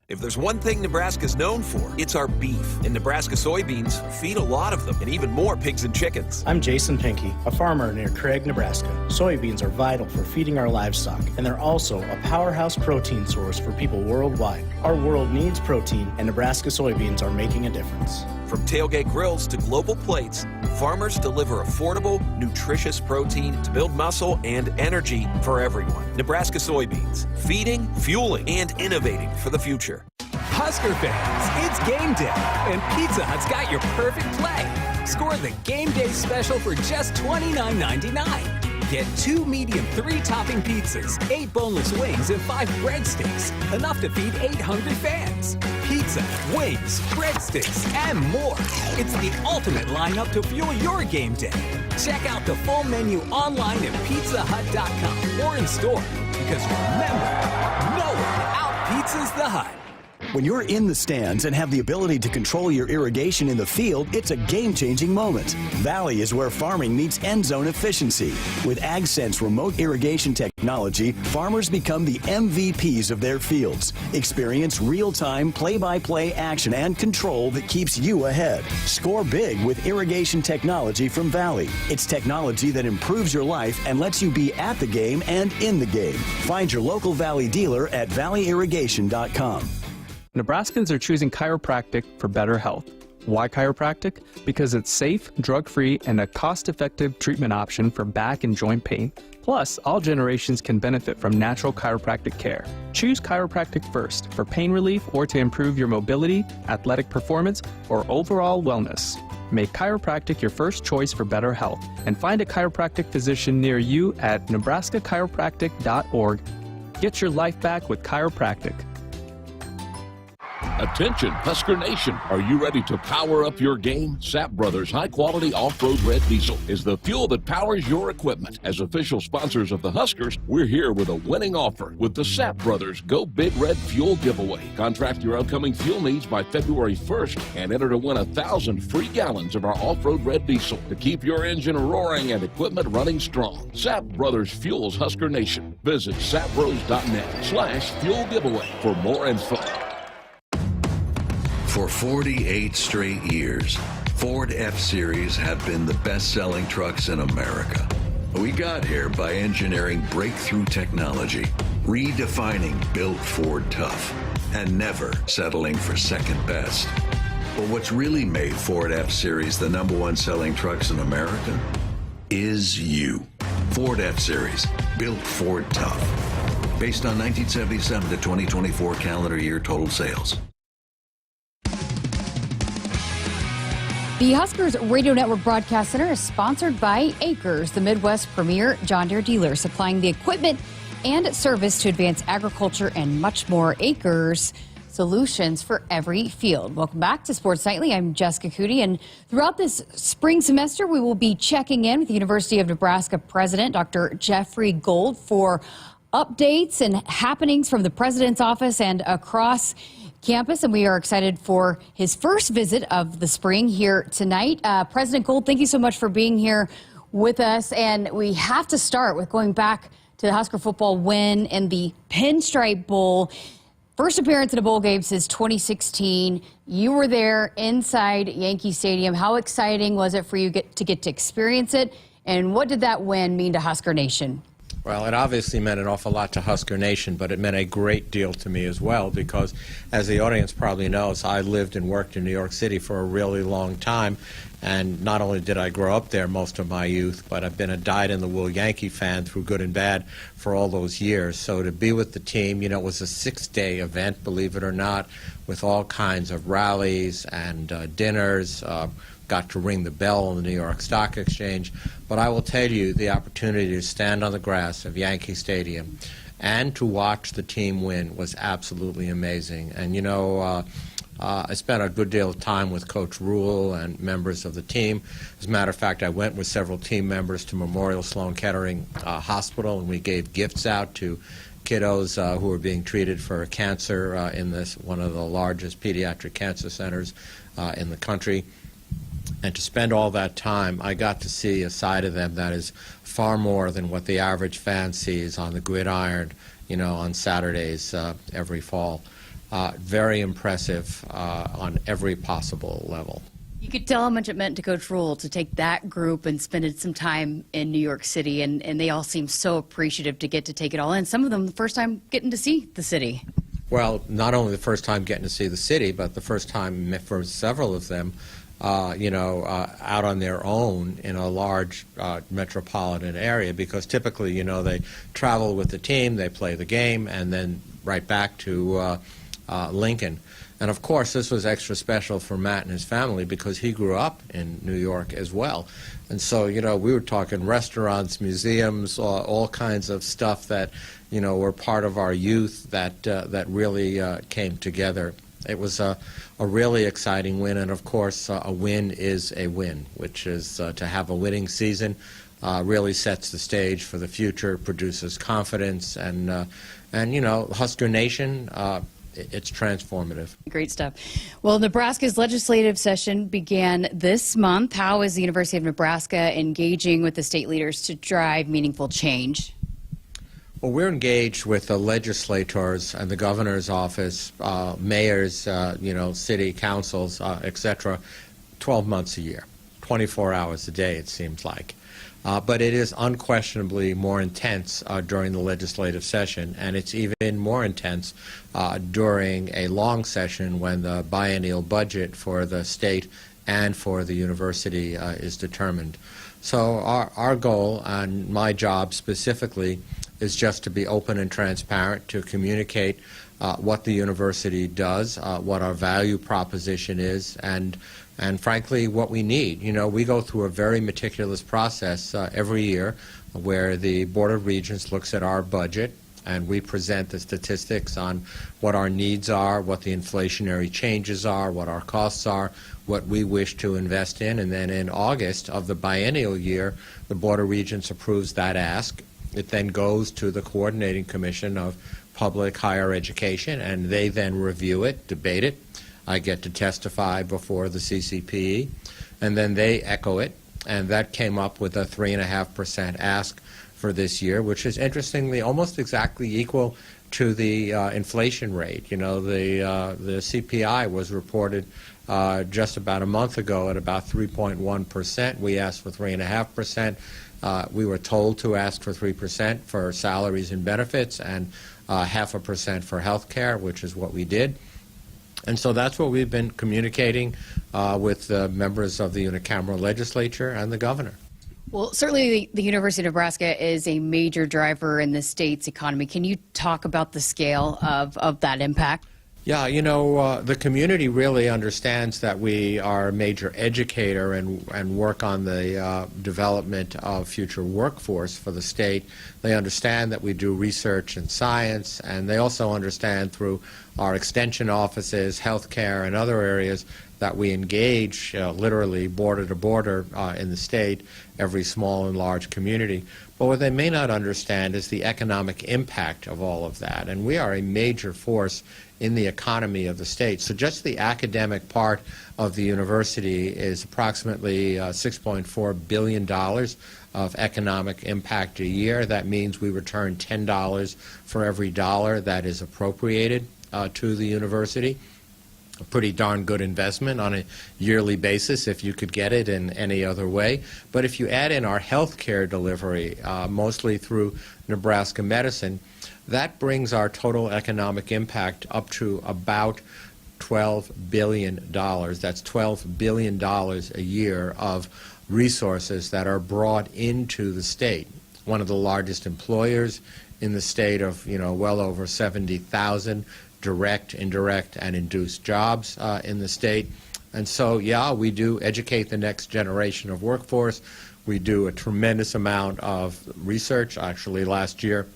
If there's one thing Nebraska's known for, it's our beef. And Nebraska soybeans feed a lot of them, and even more pigs and chickens. I'm Jason Pinky, a farmer near Craig, Nebraska. Soybeans are vital for feeding our livestock, and they're also a powerhouse protein source for people worldwide. Our world needs protein, and Nebraska soybeans are making a difference. From tailgate grills to global plates, farmers deliver affordable, nutritious protein to build muscle and energy for everyone. Nebraska soybeans, feeding, fueling, and innovating for the future. Husker fans, it's game day, and Pizza Hut's got your perfect play. Score the game day special for just $29.99. Get 2 medium 3-topping pizzas, 8 boneless wings, and 5 breadsticks. Enough to feed 8 hungry fans. Pizza, wings, breadsticks, and more. It's the ultimate lineup to fuel your game day. Check out the full menu online at pizzahut.com or in store. Because remember, no one out-pizzas the Hut. When you're in the stands and have the ability to control your irrigation in the field, it's a game-changing moment. Valley is where farming meets end zone efficiency. With AgSense remote irrigation technology, farmers become the MVPs of their fields. Experience real-time, play-by-play action and control that keeps you ahead. Score big with irrigation technology from Valley. It's technology that improves your life and lets you be at the game and in the game. Find your local Valley dealer at valleyirrigation.com. Nebraskans are choosing chiropractic for better health. Why chiropractic? Because it's safe, drug-free, and a cost-effective treatment option for back and joint pain. Plus, all generations can benefit from natural chiropractic care. Choose chiropractic first for pain relief or to improve your mobility, athletic performance, or overall wellness. Make chiropractic your first choice for better health and find a chiropractic physician near you at nebraska-chiropractic.org. Get your life back with chiropractic. Attention, Husker Nation. Are you ready to power up your game? Sap Brothers high-quality off-road red diesel is the fuel that powers your equipment. As official sponsors of the Huskers, we're here with a winning offer with the Sap Brothers Go Big Red Fuel Giveaway. Contract your upcoming fuel needs by February 1st and enter to win 1,000 free gallons of our off-road red diesel to keep your engine roaring and equipment running strong. Sap Brothers fuels Husker Nation. Visit sapbros.net/fuel giveaway for more info. For 48 straight years, Ford F-Series have been the best-selling trucks in America. We got here by engineering breakthrough technology, redefining Built Ford Tough, and never settling for second best. But what's really made Ford F-Series the #1 selling trucks in America is you. Ford F-Series, Built Ford Tough. Based on 1977 to 2024 calendar year total sales. The Huskers Radio Network Broadcast Center is sponsored by Akrs, the Midwest premier John Deere dealer, supplying the equipment and service to advance agriculture and much more. Akrs, solutions for every field. Welcome back to Sports Nightly. I'm Jessica Coody, and throughout this spring semester, we will be checking in with the University of Nebraska President, Dr. Jeffrey Gold, for updates and happenings from the President's office and across campus, and we are excited for his first visit of the spring here tonight. President Gold, thank you so much for being here with us, and we have to start with going back to the Husker football win in the Pinstripe Bowl. First appearance in a bowl game since 2016. You were there inside Yankee Stadium. How exciting was it for you to get to experience it, and what did that win mean to Husker Nation? Well, it obviously meant an awful lot to Husker Nation, but it meant a great deal to me as well because, as the audience probably knows, I lived and worked in New York City for a really long time, and not only did I grow up there most of my youth, but I've been a dyed-in-the-wool Yankee fan through good and bad for all those years. So to be with the team, you know, it was a 6-day event, believe it or not, with all kinds of rallies and dinners, got to ring the bell on the New York Stock Exchange. But I will tell you, the opportunity to stand on the grass of Yankee Stadium and to watch the team win was absolutely amazing. And, you know, I spent a good deal of time with Coach Rule and members of the team. As a matter of fact, I went with several team members to Memorial Sloan Kettering Hospital, and we gave gifts out to kiddos who were being treated for cancer in this one of the largest pediatric cancer centers in the country. And to spend all that time, I got to see a side of them that is far more than what the average fan sees on the gridiron, you know, on Saturdays every fall. Very impressive on every possible level. You could tell how much it meant to Coach Rule to take that group and spend some time in New York City, and they all seem so appreciative to get to take it all in. Some of them the first time getting to see the city. Well, not only the first time getting to see the city, but the first time for several of them out on their own in a large metropolitan area, because typically, you know, they travel with the team, they play the game, and then right back to Lincoln. And of course, this was extra special for Matt and his family because he grew up in New York as well. And so, you know, we were talking restaurants, museums, all kinds of stuff that, you know, were part of our youth that really came together. It was a really exciting win, and of course, a win is a win, which is to have a winning season really sets the stage for the future, produces confidence, and you know, Husker Nation, it's transformative. Great stuff. Well, Nebraska's legislative session began this month. How is the University of Nebraska engaging with the state leaders to drive meaningful change? Well, we're engaged with the legislators and the governor's office, mayors, you know, city councils, et cetera, 12 months a year. 24 hours a day, it seems like. But it is unquestionably more intense during the legislative session, and it's even more intense during a long session when the biennial budget for the state and for the university is determined. So our goal, and my job specifically, is just to be open and transparent, to communicate what the university does, what our value proposition is, and frankly, what we need. You know, we go through a very meticulous process every year where the Board of Regents looks at our budget, and we present the statistics on what our needs are, what the inflationary changes are, what our costs are, what we wish to invest in, and then in August of the biennial year, the Board of Regents approves that ask. It then goes to the Coordinating Commission of Public Higher Education, and they then review it, debate it. I get to testify before the CCPE, and then they echo it, and that came up with a 3.5% ask for this year, which is interestingly almost exactly equal to the inflation rate. You know, the CPI was reported just about a month ago at about 3.1%. We asked for 3.5%. We were told to ask for 3% for salaries and benefits and 0.5% for health care, which is what we did. And so that's what we've been communicating with the members of the unicameral legislature and the governor. Well, certainly the University of Nebraska is a major driver in the state's economy. Can you talk about the scale of that impact? Yeah, you know, the community really understands that we are a major educator and work on the development of future workforce for the state. They understand that we do research and science, and they also understand through our extension offices, healthcare, and other areas that we engage literally border to border in the state, every small and large community. But what they may not understand is the economic impact of all of that. And we are a major force in the economy of the state. So just the academic part of the university is approximately $6.4 billion of economic impact a year. That means we return $10 for every dollar that is appropriated to the university. A pretty darn good investment on a yearly basis if you could get it in any other way. But if you add in our health care delivery, mostly through Nebraska Medicine, that brings our total economic impact up to about $12 billion. That's $12 billion a year of resources that are brought into the state. One of the largest employers in the state of, you know, well over 70,000 direct, indirect, and induced jobs in the state. And so, yeah, we do educate the next generation of workforce. We do a tremendous amount of research. Actually, last year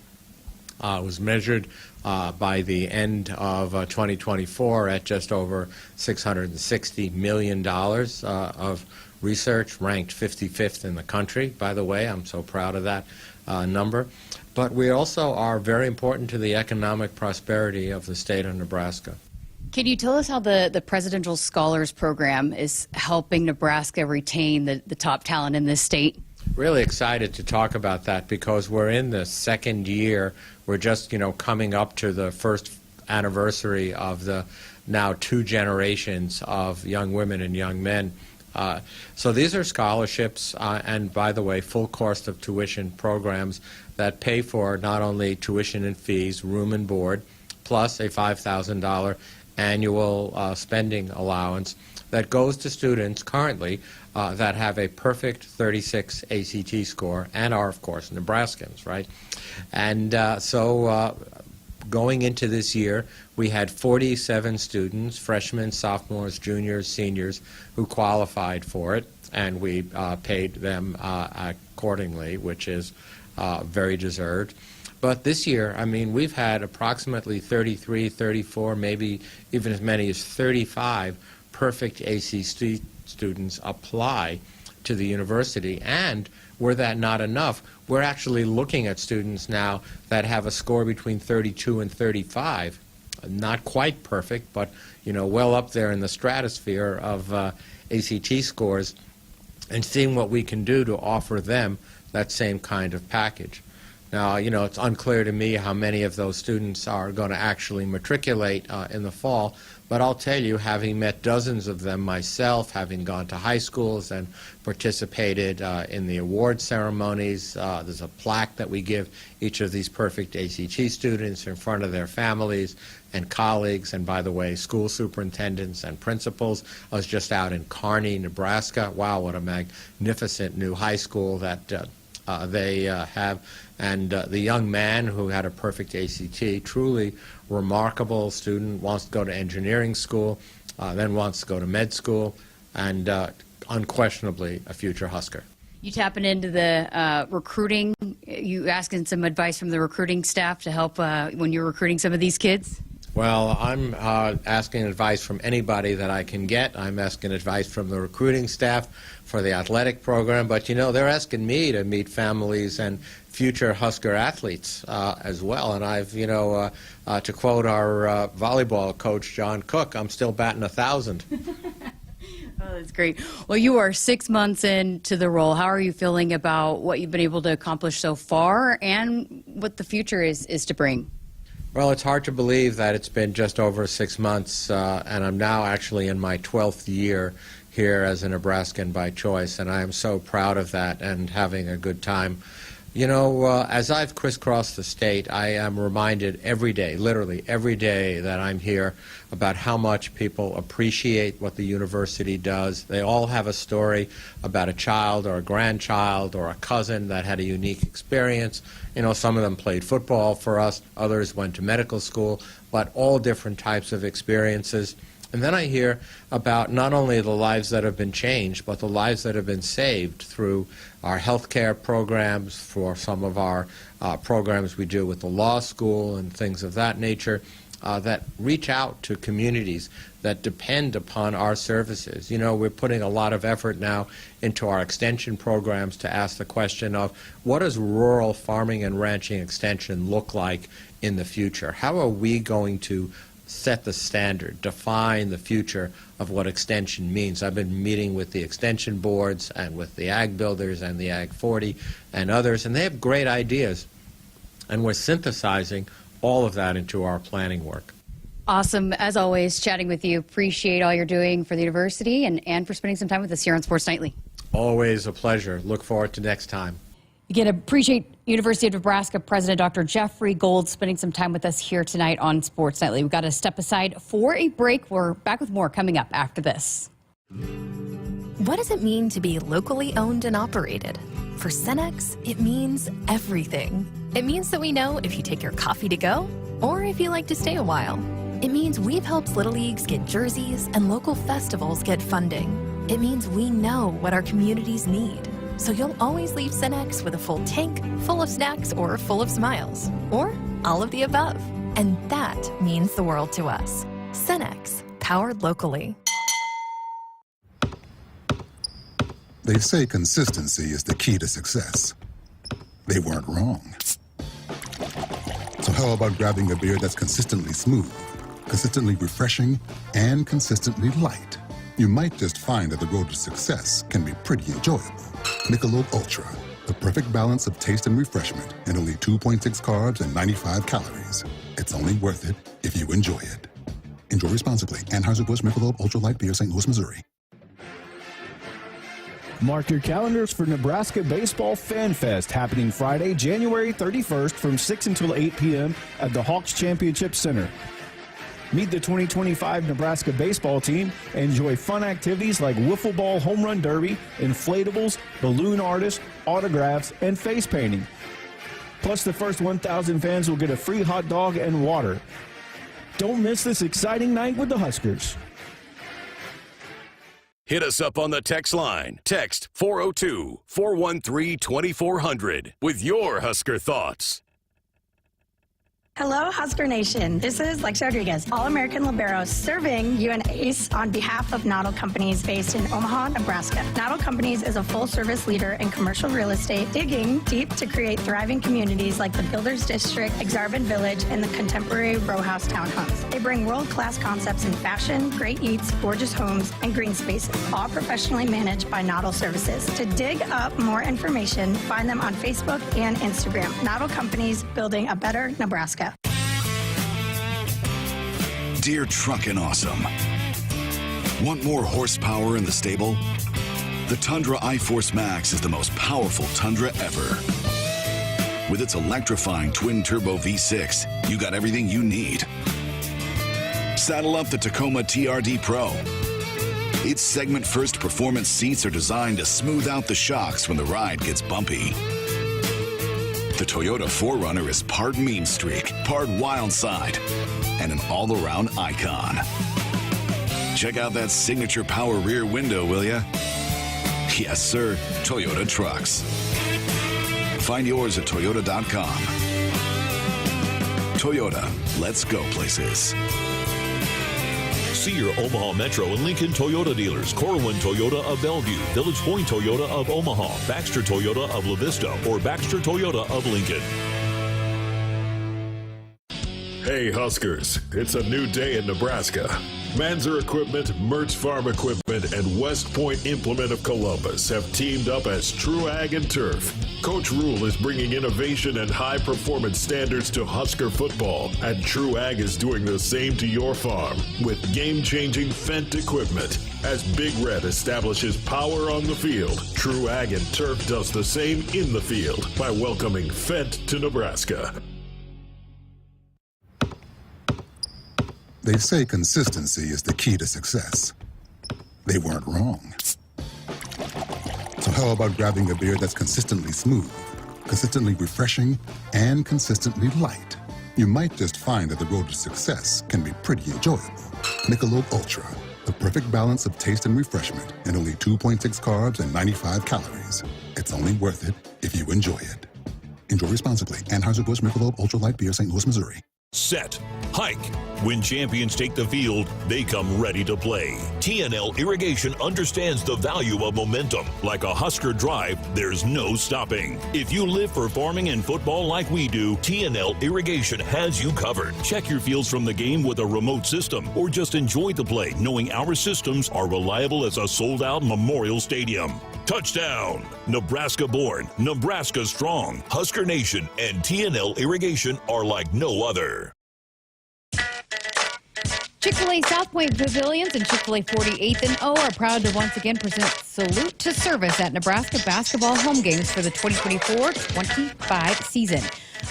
was measured by the end of 2024 at just over $660 million of research, ranked 55th in the country, by the way. I'm so proud of that number. But we also are very important to the economic prosperity of the state of Nebraska. Can you tell us how the Presidential Scholars Program is helping Nebraska retain the top talent in this state? Really excited to talk about that because we're in the second year. We're just, you know, coming up to the first anniversary of the now 2 generations of young women and young men. So these are scholarships and, by the way, full cost of tuition programs that pay for not only tuition and fees, room and board, plus a $5,000 annual spending allowance that goes to students currently that have a perfect 36 ACT score and are, of course, Nebraskans, right? And so going into this year, we had 47 students, freshmen, sophomores, juniors, seniors, who qualified for it, and we paid them accordingly, which is very deserved. But this year, I mean, we've had approximately 33, 34, maybe even as many as 35 perfect ACT students apply to the university. And were that not enough, we're actually looking at students now that have a score between 32 and 35. Not quite perfect, but, you know, well up there in the stratosphere of ACT scores, and seeing what we can do to offer them that same kind of package. Now, it's unclear to me how many of those students are going to actually matriculate in the fall, but I'll tell you, having met dozens of them myself, having gone to high schools and participated in the award ceremonies, there's a plaque that we give each of these perfect ACT students in front of their families and colleagues, and by the way, school superintendents and principals. I was just out in Kearney, Nebraska. Wow, what a magnificent new high school that they have. And the young man who had a perfect ACT, truly remarkable student, wants to go to engineering school, then wants to go to med school, and unquestionably a future Husker. You tapping into the recruiting, you asking some advice from the recruiting staff to help when you're recruiting some of these kids? Well, I'm asking advice from anybody that I can get. I'm asking advice from the recruiting staff for the athletic program, but they're asking me to meet families and future Husker athletes as well. And I've, to quote our volleyball coach, John Cook, I'm still batting 1,000. Oh, that's great. Well, you are 6 months into the role. How are you feeling about what you've been able to accomplish so far and what the future is to bring? Well, it's hard to believe that it's been just over 6 months, and I'm now actually in my 12th year here as a Nebraskan by choice, and I am so proud of that and having a good time. As I've crisscrossed the state, I am reminded every day, literally every day that I'm here, about how much people appreciate what the university does. They all have a story about a child or a grandchild or a cousin that had a unique experience. Some of them played football for us, others went to medical school, but all different types of experiences. And then I hear about not only the lives that have been changed, but the lives that have been saved through our healthcare programs, for some of our programs we do with the law school and things of that nature, that reach out to communities that depend upon our services. We're putting a lot of effort now into our extension programs to ask the question of what does rural farming and ranching extension look like in the future? How are we going to set the standard, define the future of what extension means? I've been meeting with the extension boards and with the ag builders and the Ag 40 and others, and they have great ideas. And we're synthesizing all of that into our planning work. Awesome. As always, chatting with you. Appreciate all you're doing for the university and for spending some time with us here on Sports Nightly. Always a pleasure. Look forward to next time. Again, appreciate University of Nebraska President Dr. Jeffrey Gold spending some time with us here tonight on Sports Nightly. We've got to step aside for a break. We're back with more coming up after this. What does it mean to be locally owned and operated? For Cenex, it means everything. It means that we know if you take your coffee to go or if you like to stay a while. It means we've helped Little Leagues get jerseys and local festivals get funding. It means we know what our communities need. So you'll always leave Cenex with a full tank, full of snacks, or full of smiles. Or all of the above. And that means the world to us. Cenex, powered locally. They say consistency is the key to success. They weren't wrong. So how about grabbing a beer that's consistently smooth, consistently refreshing, and consistently light? You might just find that the road to success can be pretty enjoyable. Michelob Ultra, the perfect balance of taste and refreshment, and only 2.6 carbs and 95 calories. It's only worth it if you enjoy it. Enjoy responsibly. Anheuser-Busch Michelob Ultra Light Beer, St. Louis, Missouri. Mark your calendars for Nebraska Baseball Fan Fest happening Friday, January 31st from 6 until 8 p.m. at the Hawks Championship Center. Meet the 2025 Nebraska baseball team and enjoy fun activities like wiffle ball home run derby, inflatables, balloon artists, autographs, and face painting. Plus, the first 1,000 fans will get a free hot dog and water. Don't miss this exciting night with the Huskers. Hit us up on the text line. Text 402-413-2400 with your Husker thoughts. Hello, Husker Nation. This is Lexi Rodriguez, All-American Libero, serving you an ace on behalf of Noddle Companies based in Omaha, Nebraska. Noddle Companies is a full-service leader in commercial real estate, digging deep to create thriving communities like the Builders District, Exarban Village, and the contemporary row house townhomes. They bring world-class concepts in fashion, great eats, gorgeous homes, and green spaces, all professionally managed by Noddle Services. To dig up more information, find them on Facebook and Instagram. Noddle Companies, building a better Nebraska. Dear Truckin' Awesome. Want more horsepower in the stable? The Tundra iForce Max is the most powerful Tundra ever. With its electrifying twin-turbo V6, you got everything you need. Saddle up the Tacoma TRD Pro. Its segment-first performance seats are designed to smooth out the shocks when the ride gets bumpy. The Toyota 4Runner is part mean streak, part wild side, and an all-around icon. Check out that signature power rear window, will ya? Yes, sir, Toyota trucks. Find yours at toyota.com. Toyota, let's go places. See your Omaha Metro and Lincoln Toyota dealers. Corwin Toyota of Bellevue, Village Point Toyota of Omaha, Baxter Toyota of La Vista, or Baxter Toyota of Lincoln. Hey Huskers, it's a new day in Nebraska. Manzer Equipment, Mertz Farm Equipment, and West Point Implement of Columbus have teamed up as True Ag and Turf. Coach Rule is bringing innovation and high-performance standards to Husker football, and True Ag is doing the same to your farm with game-changing Fendt equipment. As Big Red establishes power on the field, True Ag and Turf does the same in the field by welcoming Fendt to Nebraska. They say consistency is the key to success. They weren't wrong. So how about grabbing a beer that's consistently smooth, consistently refreshing, and consistently light? You might just find that the road to success can be pretty enjoyable. Michelob Ultra, the perfect balance of taste and refreshment, and only 2.6 carbs and 95 calories. It's only worth it if you enjoy it. Enjoy responsibly. Anheuser-Busch Michelob Ultra Light Beer, St. Louis, Missouri. Set. Hike. When champions take the field, they come ready to play. TNL Irrigation understands the value of momentum. Like a Husker drive, there's no stopping. If you live for farming and football like we do, TNL Irrigation has you covered. Check your fields from the game with a remote system, or just enjoy the play knowing our systems are reliable as a sold-out Memorial Stadium. Touchdown! Nebraska born, Nebraska strong. Husker Nation and TNL Irrigation are like no other. Chick-fil-A South Point Pavilions and Chick-fil-A 48th and O are proud to once again present Salute to Service at Nebraska basketball home games for the 2024-25 season.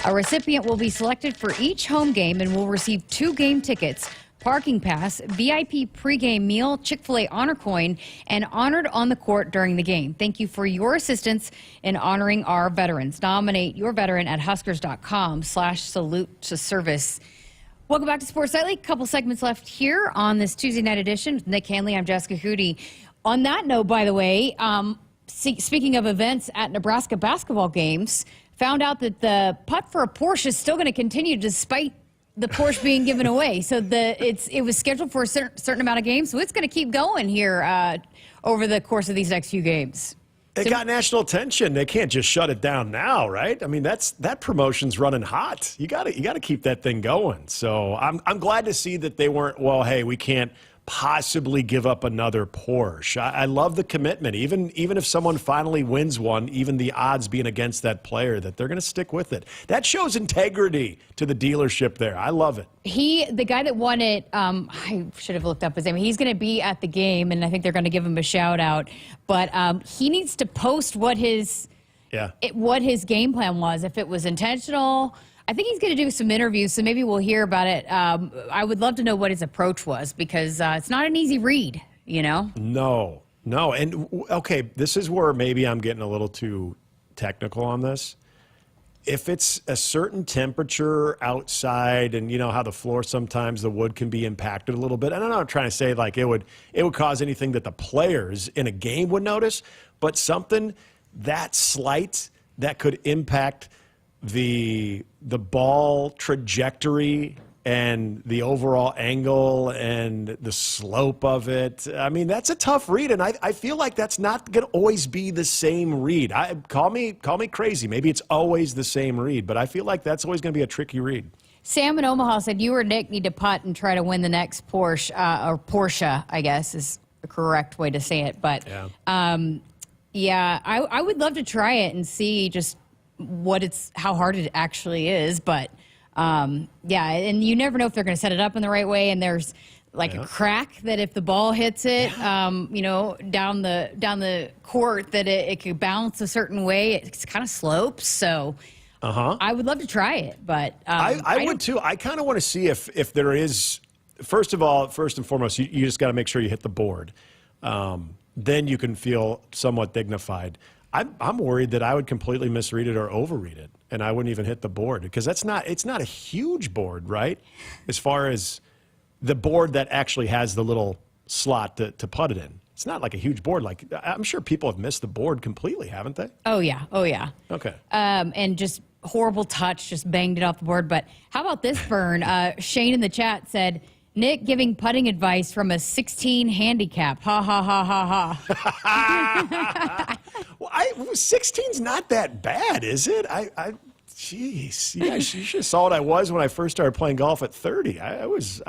A recipient will be selected for each home game and will receive 2 game tickets, parking pass, VIP pregame meal, Chick-fil-A honor coin, and honored on the court during the game. Thank you for your assistance in honoring our veterans. Nominate your veteran at huskers.com/salute to service. Welcome back to Sports Nightly. A couple segments left here on this Tuesday night edition with Nick Hanley. I'm Jessica Coody. On that note, by the way, speaking of events at Nebraska basketball games, found out that the putt for a Porsche is still going to continue despite the Porsche being given away. So it was scheduled for a certain amount of games, so it's going to keep going here over the course of these next few games. It got national attention. They can't just shut it down now, right? I mean, that promotion's running hot. You got to keep that thing going. So I'm glad to see that they weren't, well, hey, we can't possibly give up another Porsche. I love the commitment. Even if someone finally wins one, even the odds being against that player, that they're going to stick with it. That shows integrity to the dealership there. I love it. The guy that won it, I should have looked up his name. He's going to be at the game, and I think they're going to give him a shout out. But he needs to post what his game plan was. If it was intentional, I think he's going to do some interviews, so maybe we'll hear about it. I would love to know what his approach was, because it's not an easy read, you know? No. And, okay, this is where maybe I'm getting a little too technical on this. If it's a certain temperature outside, and you know how the floor sometimes the wood can be impacted a little bit, and I'm not trying to say like it would cause anything that the players in a game would notice, but something that slight that could impact the ball trajectory and the overall angle and the slope of it. I mean, that's a tough read, and I feel like that's not going to always be the same read. Call me crazy. Maybe it's always the same read, but I feel like that's always going to be a tricky read. Sam in Omaha said you or Nick need to putt and try to win the next Porsche, or Porsche, I guess is the correct way to say it. But yeah, I would love to try it and see just how hard it actually is. But yeah, and you never know if they're going to set it up in the right way. And there's like a crack that if the ball hits it, you know, down the court, that it could bounce a certain way. It's kind of slopes, so. I would love to try it, but I would too. I kind of want to see if there is. First and foremost, you just got to make sure you hit the board. Then you can feel somewhat dignified. I'm worried that I would completely misread it or overread it, and I wouldn't even hit the board because it's not a huge board, right? As far as the board that actually has the little slot to putt it in. It's not like a huge board. Like, I'm sure people have missed the board completely, haven't they? Oh yeah. Okay. And just horrible touch, just banged it off the board. But how about this, Vern? Shane in the chat said, Nick giving putting advice from a 16 handicap. Ha, ha, ha, ha, ha. Well, 16's not that bad, is it? Jeez, yeah, you should have saw what I was when I first started playing golf at 30. I was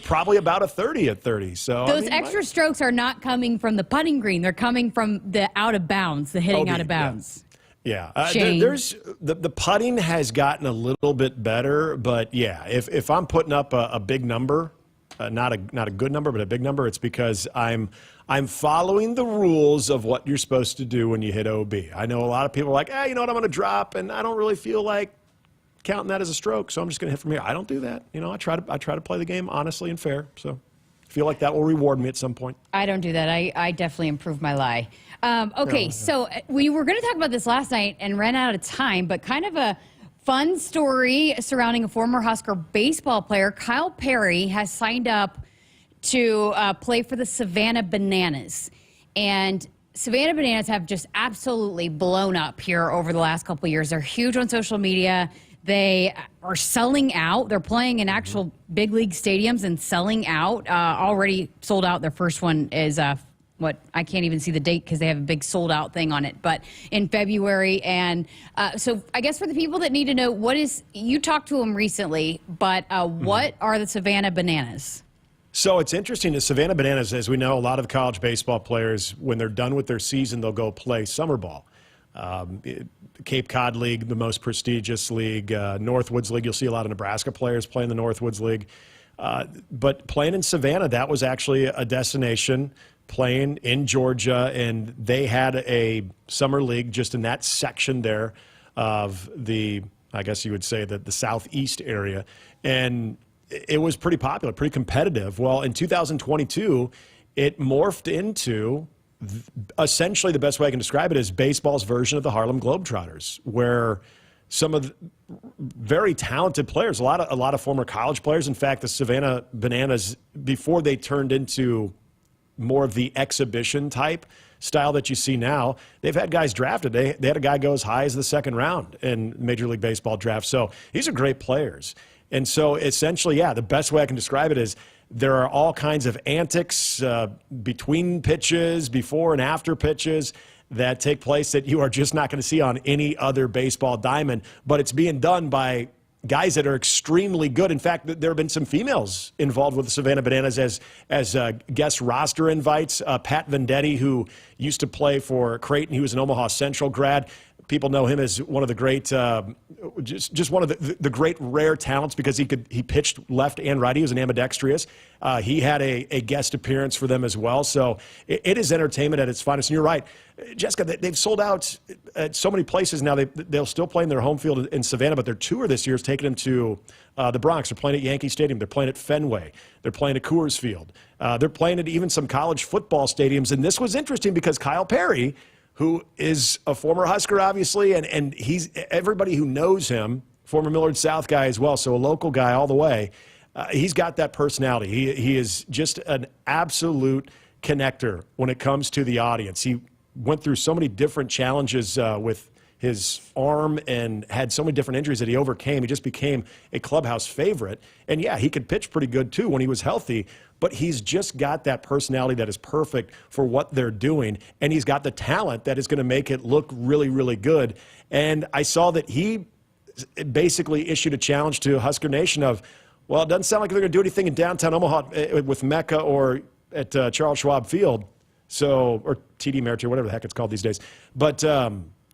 probably about a 30 at 30. So those extra strokes are not coming from the putting green; they're coming from the out of bounds, the hitting out of bounds. Yeah, there's the putting has gotten a little bit better, but yeah, if I'm putting up a big number, not a good number, but a big number, it's because I'm following the rules of what you're supposed to do when you hit OB. I know a lot of people are like, you know what, I'm going to drop, and I don't really feel like counting that as a stroke, so I'm just going to hit from here. I don't do that. You know, I try to play the game honestly and fair. So I feel like that will reward me at some point. I don't do that. I definitely improve my lie. Okay, so we were going to talk about this last night and ran out of time, but kind of a fun story surrounding a former Husker baseball player. Kyle Perry has signed up to play for the Savannah Bananas. And Savannah Bananas have just absolutely blown up here over the last couple of years. They're huge on social media. They are selling out. They're playing in actual big league stadiums and selling out. Already sold out. Their first one is I can't even see the date because they have a big sold out thing on it, but in February. And so I guess for the people that need to know, you talked to them recently, but what are the Savannah Bananas? So it's interesting. The Savannah Bananas, as we know, a lot of the college baseball players, when they're done with their season, they'll go play summer ball. Cape Cod League, the most prestigious league, Northwoods League. You'll see a lot of Nebraska players play in the Northwoods League. But playing in Savannah, that was actually a destination, playing in Georgia, and they had a summer league just in that section there of I guess you would say, the southeast area. And it was pretty popular, pretty competitive. Well, in 2022, it morphed into essentially, the best way I can describe it is baseball's version of the Harlem Globetrotters, where some of the very talented players, a lot of former college players. In fact, the Savannah Bananas, before they turned into more of the exhibition type style that you see now, they've had guys drafted. They had a guy go as high as the second round in Major League Baseball draft. So these are great players. And so essentially, the best way I can describe it is there are all kinds of antics between pitches, before and after pitches, that take place that you are just not going to see on any other baseball diamond. But it's being done by guys that are extremely good. In fact, there have been some females involved with the Savannah Bananas as guest roster invites. Pat Vendetti, who used to play for Creighton, he was an Omaha Central grad. People know him as one of the great, just one of the great rare talents because he pitched left and right. He was an ambidextrous. He had a guest appearance for them as well. So it is entertainment at its finest. And you're right, Jessica, they've sold out at so many places now. They'll still play in their home field in Savannah, but their tour this year is taking them to the Bronx. They're playing at Yankee Stadium. They're playing at Fenway. They're playing at Coors Field. They're playing at even some college football stadiums. And this was interesting because Kyle Perry, who is a former Husker, obviously, and he's everybody who knows him, former Millard South guy as well, so a local guy all the way. He's got that personality. He is just an absolute connector when it comes to the audience. He went through so many different challenges with his arm and had so many different injuries that he overcame. He just became a clubhouse favorite. And yeah, he could pitch pretty good too when he was healthy, but he's just got that personality that is perfect for what they're doing. And he's got the talent that is going to make it look really, really good. And I saw that he basically issued a challenge to Husker Nation of, well, it doesn't sound like they're going to do anything in downtown Omaha with Mecca or at Charles Schwab Field. So, or TD Ameritrade, whatever the heck it's called these days. But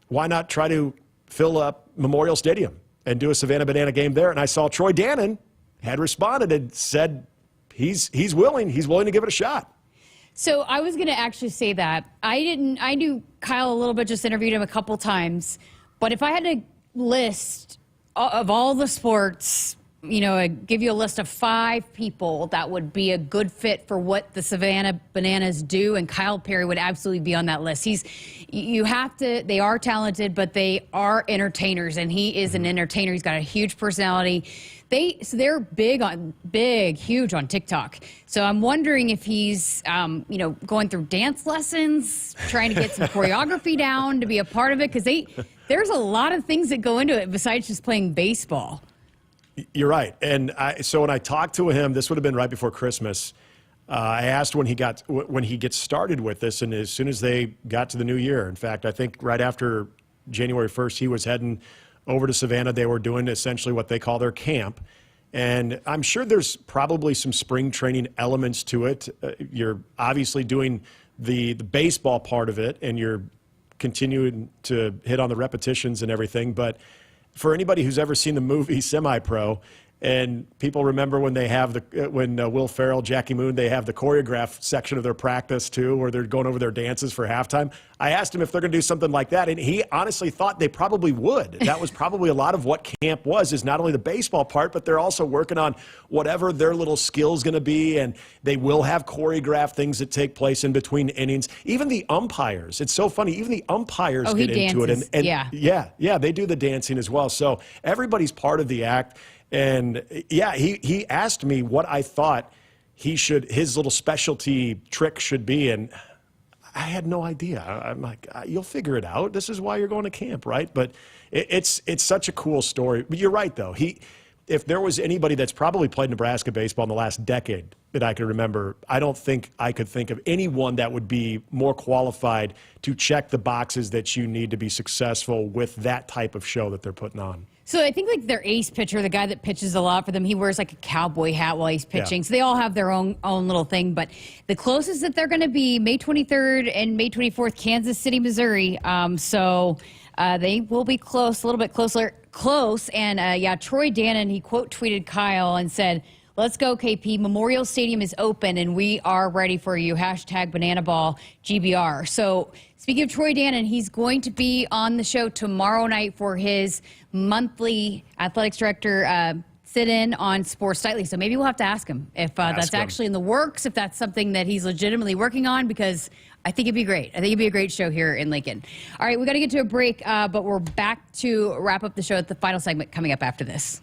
why not try to fill up Memorial Stadium and do a Savannah Banana game there? And I saw Troy Dannon had responded and said he's willing to give it a shot. So I was going to actually say that. I knew Kyle a little bit, just interviewed him a couple times. But if I had to list of all the sports, give you a list of 5 people that would be a good fit for what the Savannah Bananas do, and Kyle Perry would absolutely be on that list. They are talented, but they are entertainers, and he is an entertainer. He's got a huge personality. They're huge on TikTok. So I'm wondering if he's, going through dance lessons, trying to get some choreography down to be a part of it, because there's a lot of things that go into it besides just playing baseball. You're right. And so when I talked to him, this would have been right before Christmas. I asked when he gets started with this, and as soon as they got to the new year, in fact, I think right after January 1st, he was heading over to Savannah. They were doing essentially what they call their camp. And I'm sure there's probably some spring training elements to it. You're obviously doing the baseball part of it, and you're continuing to hit on the repetitions and everything. But for anybody who's ever seen the movie Semi-Pro, and people remember when they have when Will Ferrell, Jackie Moon, they have the choreographed section of their practice too, where they're going over their dances for halftime. I asked him if they're going to do something like that, and he honestly thought they probably would. That was probably a lot of what camp was, is not only the baseball part, but they're also working on whatever their little skill's going to be, and they will have choreographed things that take place in between innings. Even the umpires, it's so funny, even the umpires get into it. And yeah, they do the dancing as well. So everybody's part of the act. And yeah, he asked me what I thought his little specialty trick should be, and I had no idea. I'm like, you'll figure it out. This is why you're going to camp, right? But it's such a cool story. But you're right, though. If there was anybody that's probably played Nebraska baseball in the last decade that I could remember, I don't think I could think of anyone that would be more qualified to check the boxes that you need to be successful with that type of show that they're putting on. So I think like their ace pitcher, the guy that pitches a lot for them, he wears like a cowboy hat while he's pitching. Yeah. So they all have their own little thing. But the closest that they're going to be May 23rd and May 24th, Kansas City, Missouri. So they will be close, a little bit close. And Troy Dannon, he quote tweeted Kyle and said, "Let's go, KP. Memorial Stadium is open, and we are ready for you. #BananaBall GBR." So speaking of Troy Dannon, he's going to be on the show tomorrow night for his monthly athletics director sit-in on Sports Nightly. So maybe we'll have to ask him if that's actually in the works, if that's something that he's legitimately working on, because I think it'd be great. I think it'd be a great show here in Lincoln. All right, we got to get to a break, but we're back to wrap up the show at the final segment coming up after this.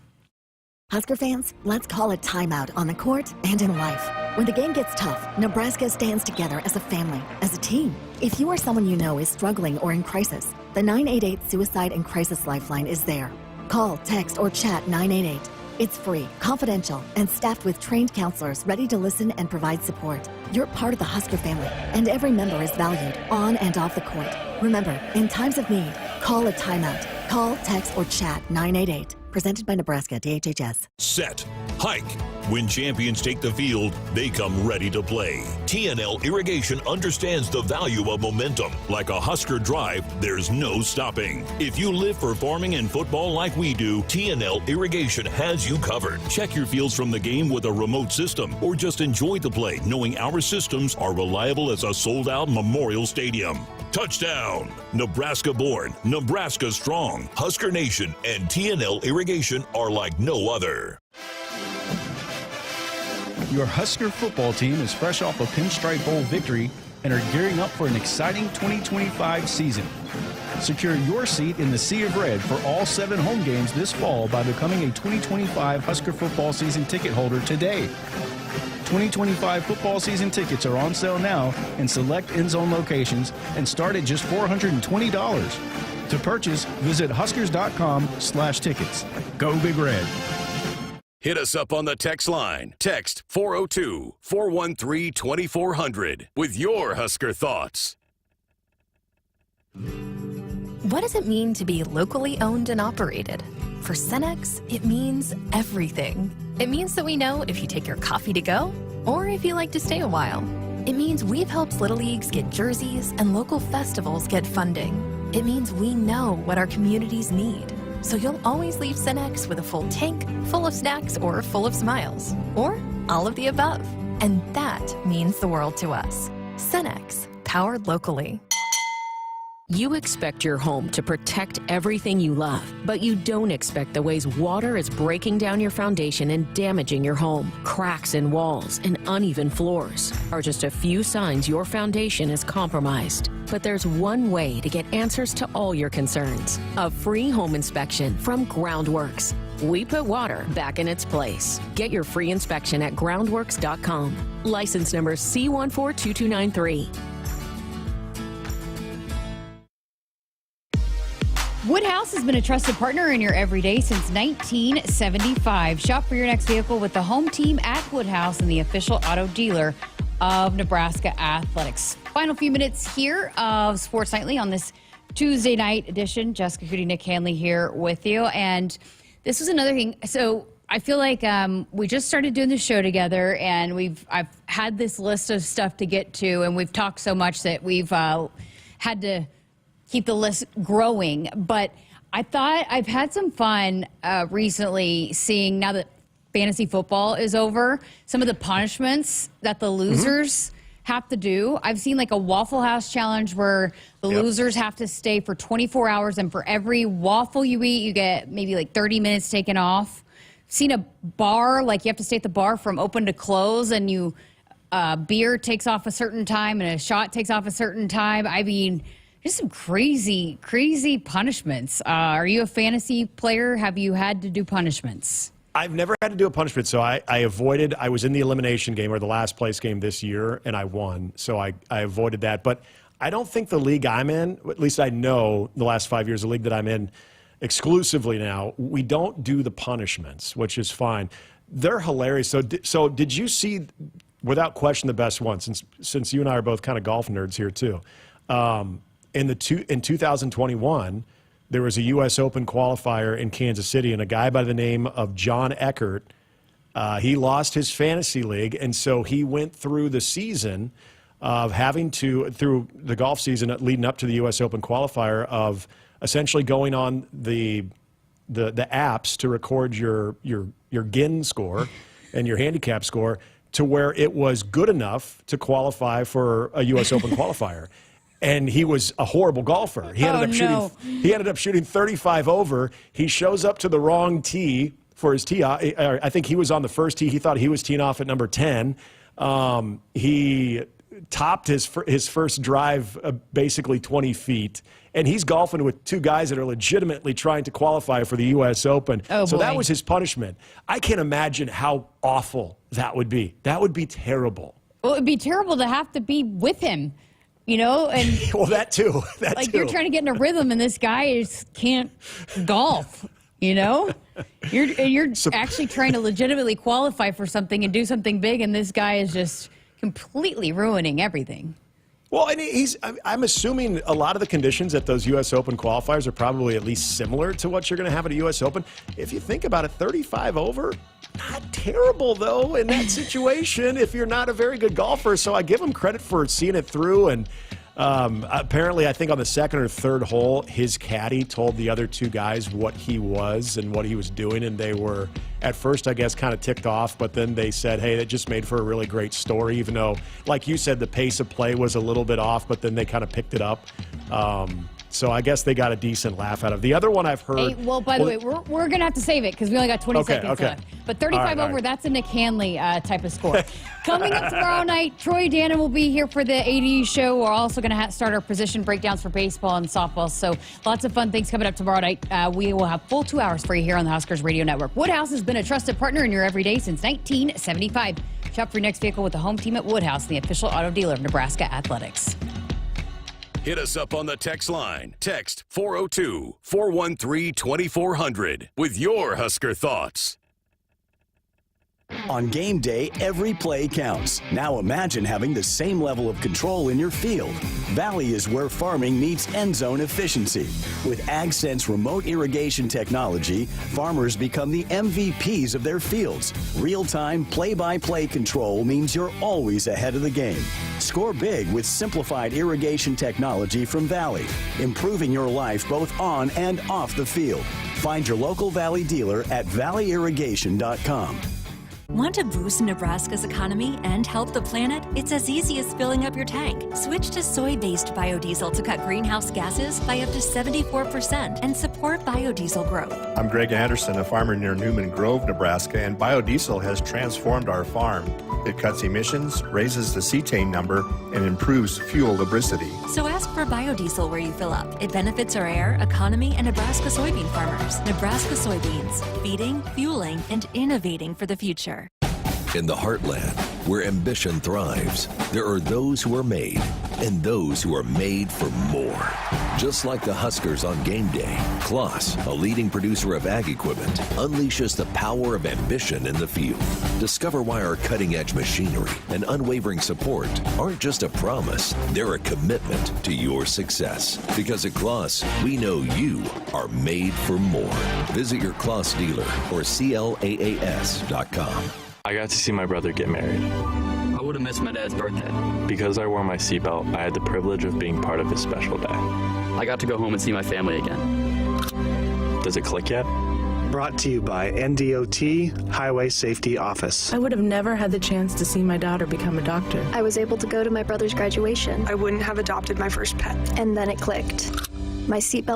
Husker fans, let's call a timeout on the court and in life. When the game gets tough, Nebraska stands together as a family, as a team. If you or someone you know is struggling or in crisis, the 988 Suicide and Crisis Lifeline is there. Call, text, or chat 988. It's free, confidential, and staffed with trained counselors ready to listen and provide support. You're part of the Husker family, and every member is valued on and off the court. Remember, in times of need, call a timeout. Call, text, or chat 988. Presented by Nebraska DHHS. Set. Hike. When champions take the field, they come ready to play. TNL Irrigation understands the value of momentum. Like a Husker drive, there's no stopping. If you live for farming and football like we do, TNL Irrigation has you covered. Check your fields from the game with a remote system, or just enjoy the play knowing our systems are reliable as a sold-out Memorial Stadium. Touchdown! Nebraska born, Nebraska strong. Husker Nation and TNL Irrigation are like no other. Your Husker football team is fresh off a Pinstripe Bowl victory and are gearing up for an exciting 2025 season. Secure your seat in the Sea of Red for all 7 home games this fall by becoming a 2025 Husker football season ticket holder today. 2025 football season tickets are on sale now in select end zone locations and start at just $420. To purchase, visit huskers.com/tickets. Go Big Red. Hit us up on the text line. Text 402-413-2400 with your Husker thoughts. What does it mean to be locally owned and operated? For Cenex, it means everything. It means that we know if you take your coffee to go or if you like to stay a while. It means we've helped Little Leagues get jerseys and local festivals get funding. It means we know what our communities need. So you'll always leave Cenex with a full tank, full of snacks, or full of smiles. Or all of the above. And that means the world to us. Cenex, powered locally. You expect your home to protect everything you love, but you don't expect the ways water is breaking down your foundation and damaging your home. Cracks in walls and uneven floors are just a few signs your foundation is compromised. But there's one way to get answers to all your concerns. A free home inspection from Groundworks. We put water back in its place. Get your free inspection at groundworks.com. License number C142293. Woodhouse has been a trusted partner in your everyday since 1975. Shop for your next vehicle with the home team at Woodhouse and the official auto dealer of Nebraska Athletics. Final few minutes here of Sports Nightly on this Tuesday night edition. Jessica Coody, Nick Hanley here with you. And this was another thing. So I feel like we just started doing the show together, and I've had this list of stuff to get to, and we've talked so much that we've had to keep the list growing. But I thought I've had some fun recently seeing, now that fantasy football is over, some of the punishments that the losers have to do. I've seen like a Waffle House challenge where the losers have to stay for 24 hours, and for every waffle you eat, you get maybe like 30 minutes taken off. Seen a bar, like you have to stay at the bar from open to close, and you beer takes off a certain time and a shot takes off a certain time. I mean, just some crazy, crazy punishments. Are you a fantasy player? Have you had to do punishments? I've never had to do a punishment, so I avoided. I was in the elimination game, or the last place game this year, and I won, so I avoided that. But I don't think the league I'm in, at least I know the last 5 years, the league that I'm in exclusively now, we don't do the punishments, which is fine. They're hilarious. So did you see, without question, the best one, since you and I are both kind of golf nerds here too, in 2021, there was a U.S. Open qualifier in Kansas City, and a guy by the name of John Eckert, he lost his fantasy league, and so he went through the season of through the golf season leading up to the U.S. Open qualifier, of essentially going on the apps to record your GIN score and your handicap score to where it was good enough to qualify for a U.S. Open qualifier. And he was a horrible golfer. He ended up shooting 35 over. He shows up to the wrong tee for his tee. I think he was on the first tee. He thought he was teeing off at number 10. He topped his first drive basically 20 feet. And he's golfing with two guys that are legitimately trying to qualify for the U.S. Open. So that was his punishment. I can't imagine how awful that would be. That would be terrible. Well, it would be terrible to have to be with him. You know, and well, that too. You're trying to get in a rhythm, and this guy can't golf. You know, you're actually trying to legitimately qualify for something and do something big, and this guy is just completely ruining everything. Well, and I'm assuming a lot of the conditions at those U.S. Open qualifiers are probably at least similar to what you're going to have at a U.S. Open. If you think about it, 35 over, not terrible, though, in that situation if you're not a very good golfer. So I give him credit for seeing it through. And apparently, I think on the second or third hole, his caddy told the other two guys what he was and what he was doing. And they were, at first, I guess, kind of ticked off. But then they said, hey, that just made for a really great story, even though, like you said, the pace of play was a little bit off. But then they kind of picked it up. So I guess they got a decent laugh out of it. The other one I've heard. Hey, well, by the way, we're going to have to save it because we only got 20 seconds left. But 35 over, that's a Nick Hanley type of score. Coming up tomorrow night, Troy Dannon will be here for the AD show. We're also going to start our position breakdowns for baseball and softball. So lots of fun things coming up tomorrow night. We will have full 2 hours for you here on the Huskers Radio Network. Woodhouse has been a trusted partner in your everyday since 1975. Shop for your next vehicle with the home team at Woodhouse, the official auto dealer of Nebraska Athletics. Hit us up on the text line. Text 402-413-2400 with your Husker thoughts. On game day, every play counts. Now imagine having the same level of control in your field. Valley is where farming meets end zone efficiency. With AgSense remote irrigation technology, farmers become the MVPs of their fields. Real-time, play-by-play control means you're always ahead of the game. Score big with simplified irrigation technology from Valley, improving your life both on and off the field. Find your local Valley dealer at valleyirrigation.com. Want to boost Nebraska's economy and help the planet? It's as easy as filling up your tank. Switch to soy-based biodiesel to cut greenhouse gases by up to 74% and support biodiesel growth. I'm Greg Anderson, a farmer near Newman Grove, Nebraska, and biodiesel has transformed our farm. It cuts emissions, raises the cetane number, and improves fuel lubricity. So ask for biodiesel where you fill up. It benefits our air, economy, and Nebraska soybean farmers. Nebraska soybeans, feeding, fueling, and innovating for the future. In the heartland, where ambition thrives, there are those who are made and those who are made for more. Just like the Huskers on game day, Kloss, a leading producer of ag equipment, unleashes the power of ambition in the field. Discover why our cutting-edge machinery and unwavering support aren't just a promise, they're a commitment to your success. Because at Kloss, we know you are made for more. Visit your Kloss dealer or CLAAS.com. I got to see my brother get married. I would have missed my dad's birthday. Because I wore my seatbelt, I had the privilege of being part of his special day. I got to go home and see my family again. Does it click yet? Brought to you by NDOT Highway Safety Office. I would have never had the chance to see my daughter become a doctor. I was able to go to my brother's graduation. I wouldn't have adopted my first pet. And then it clicked. My seatbelt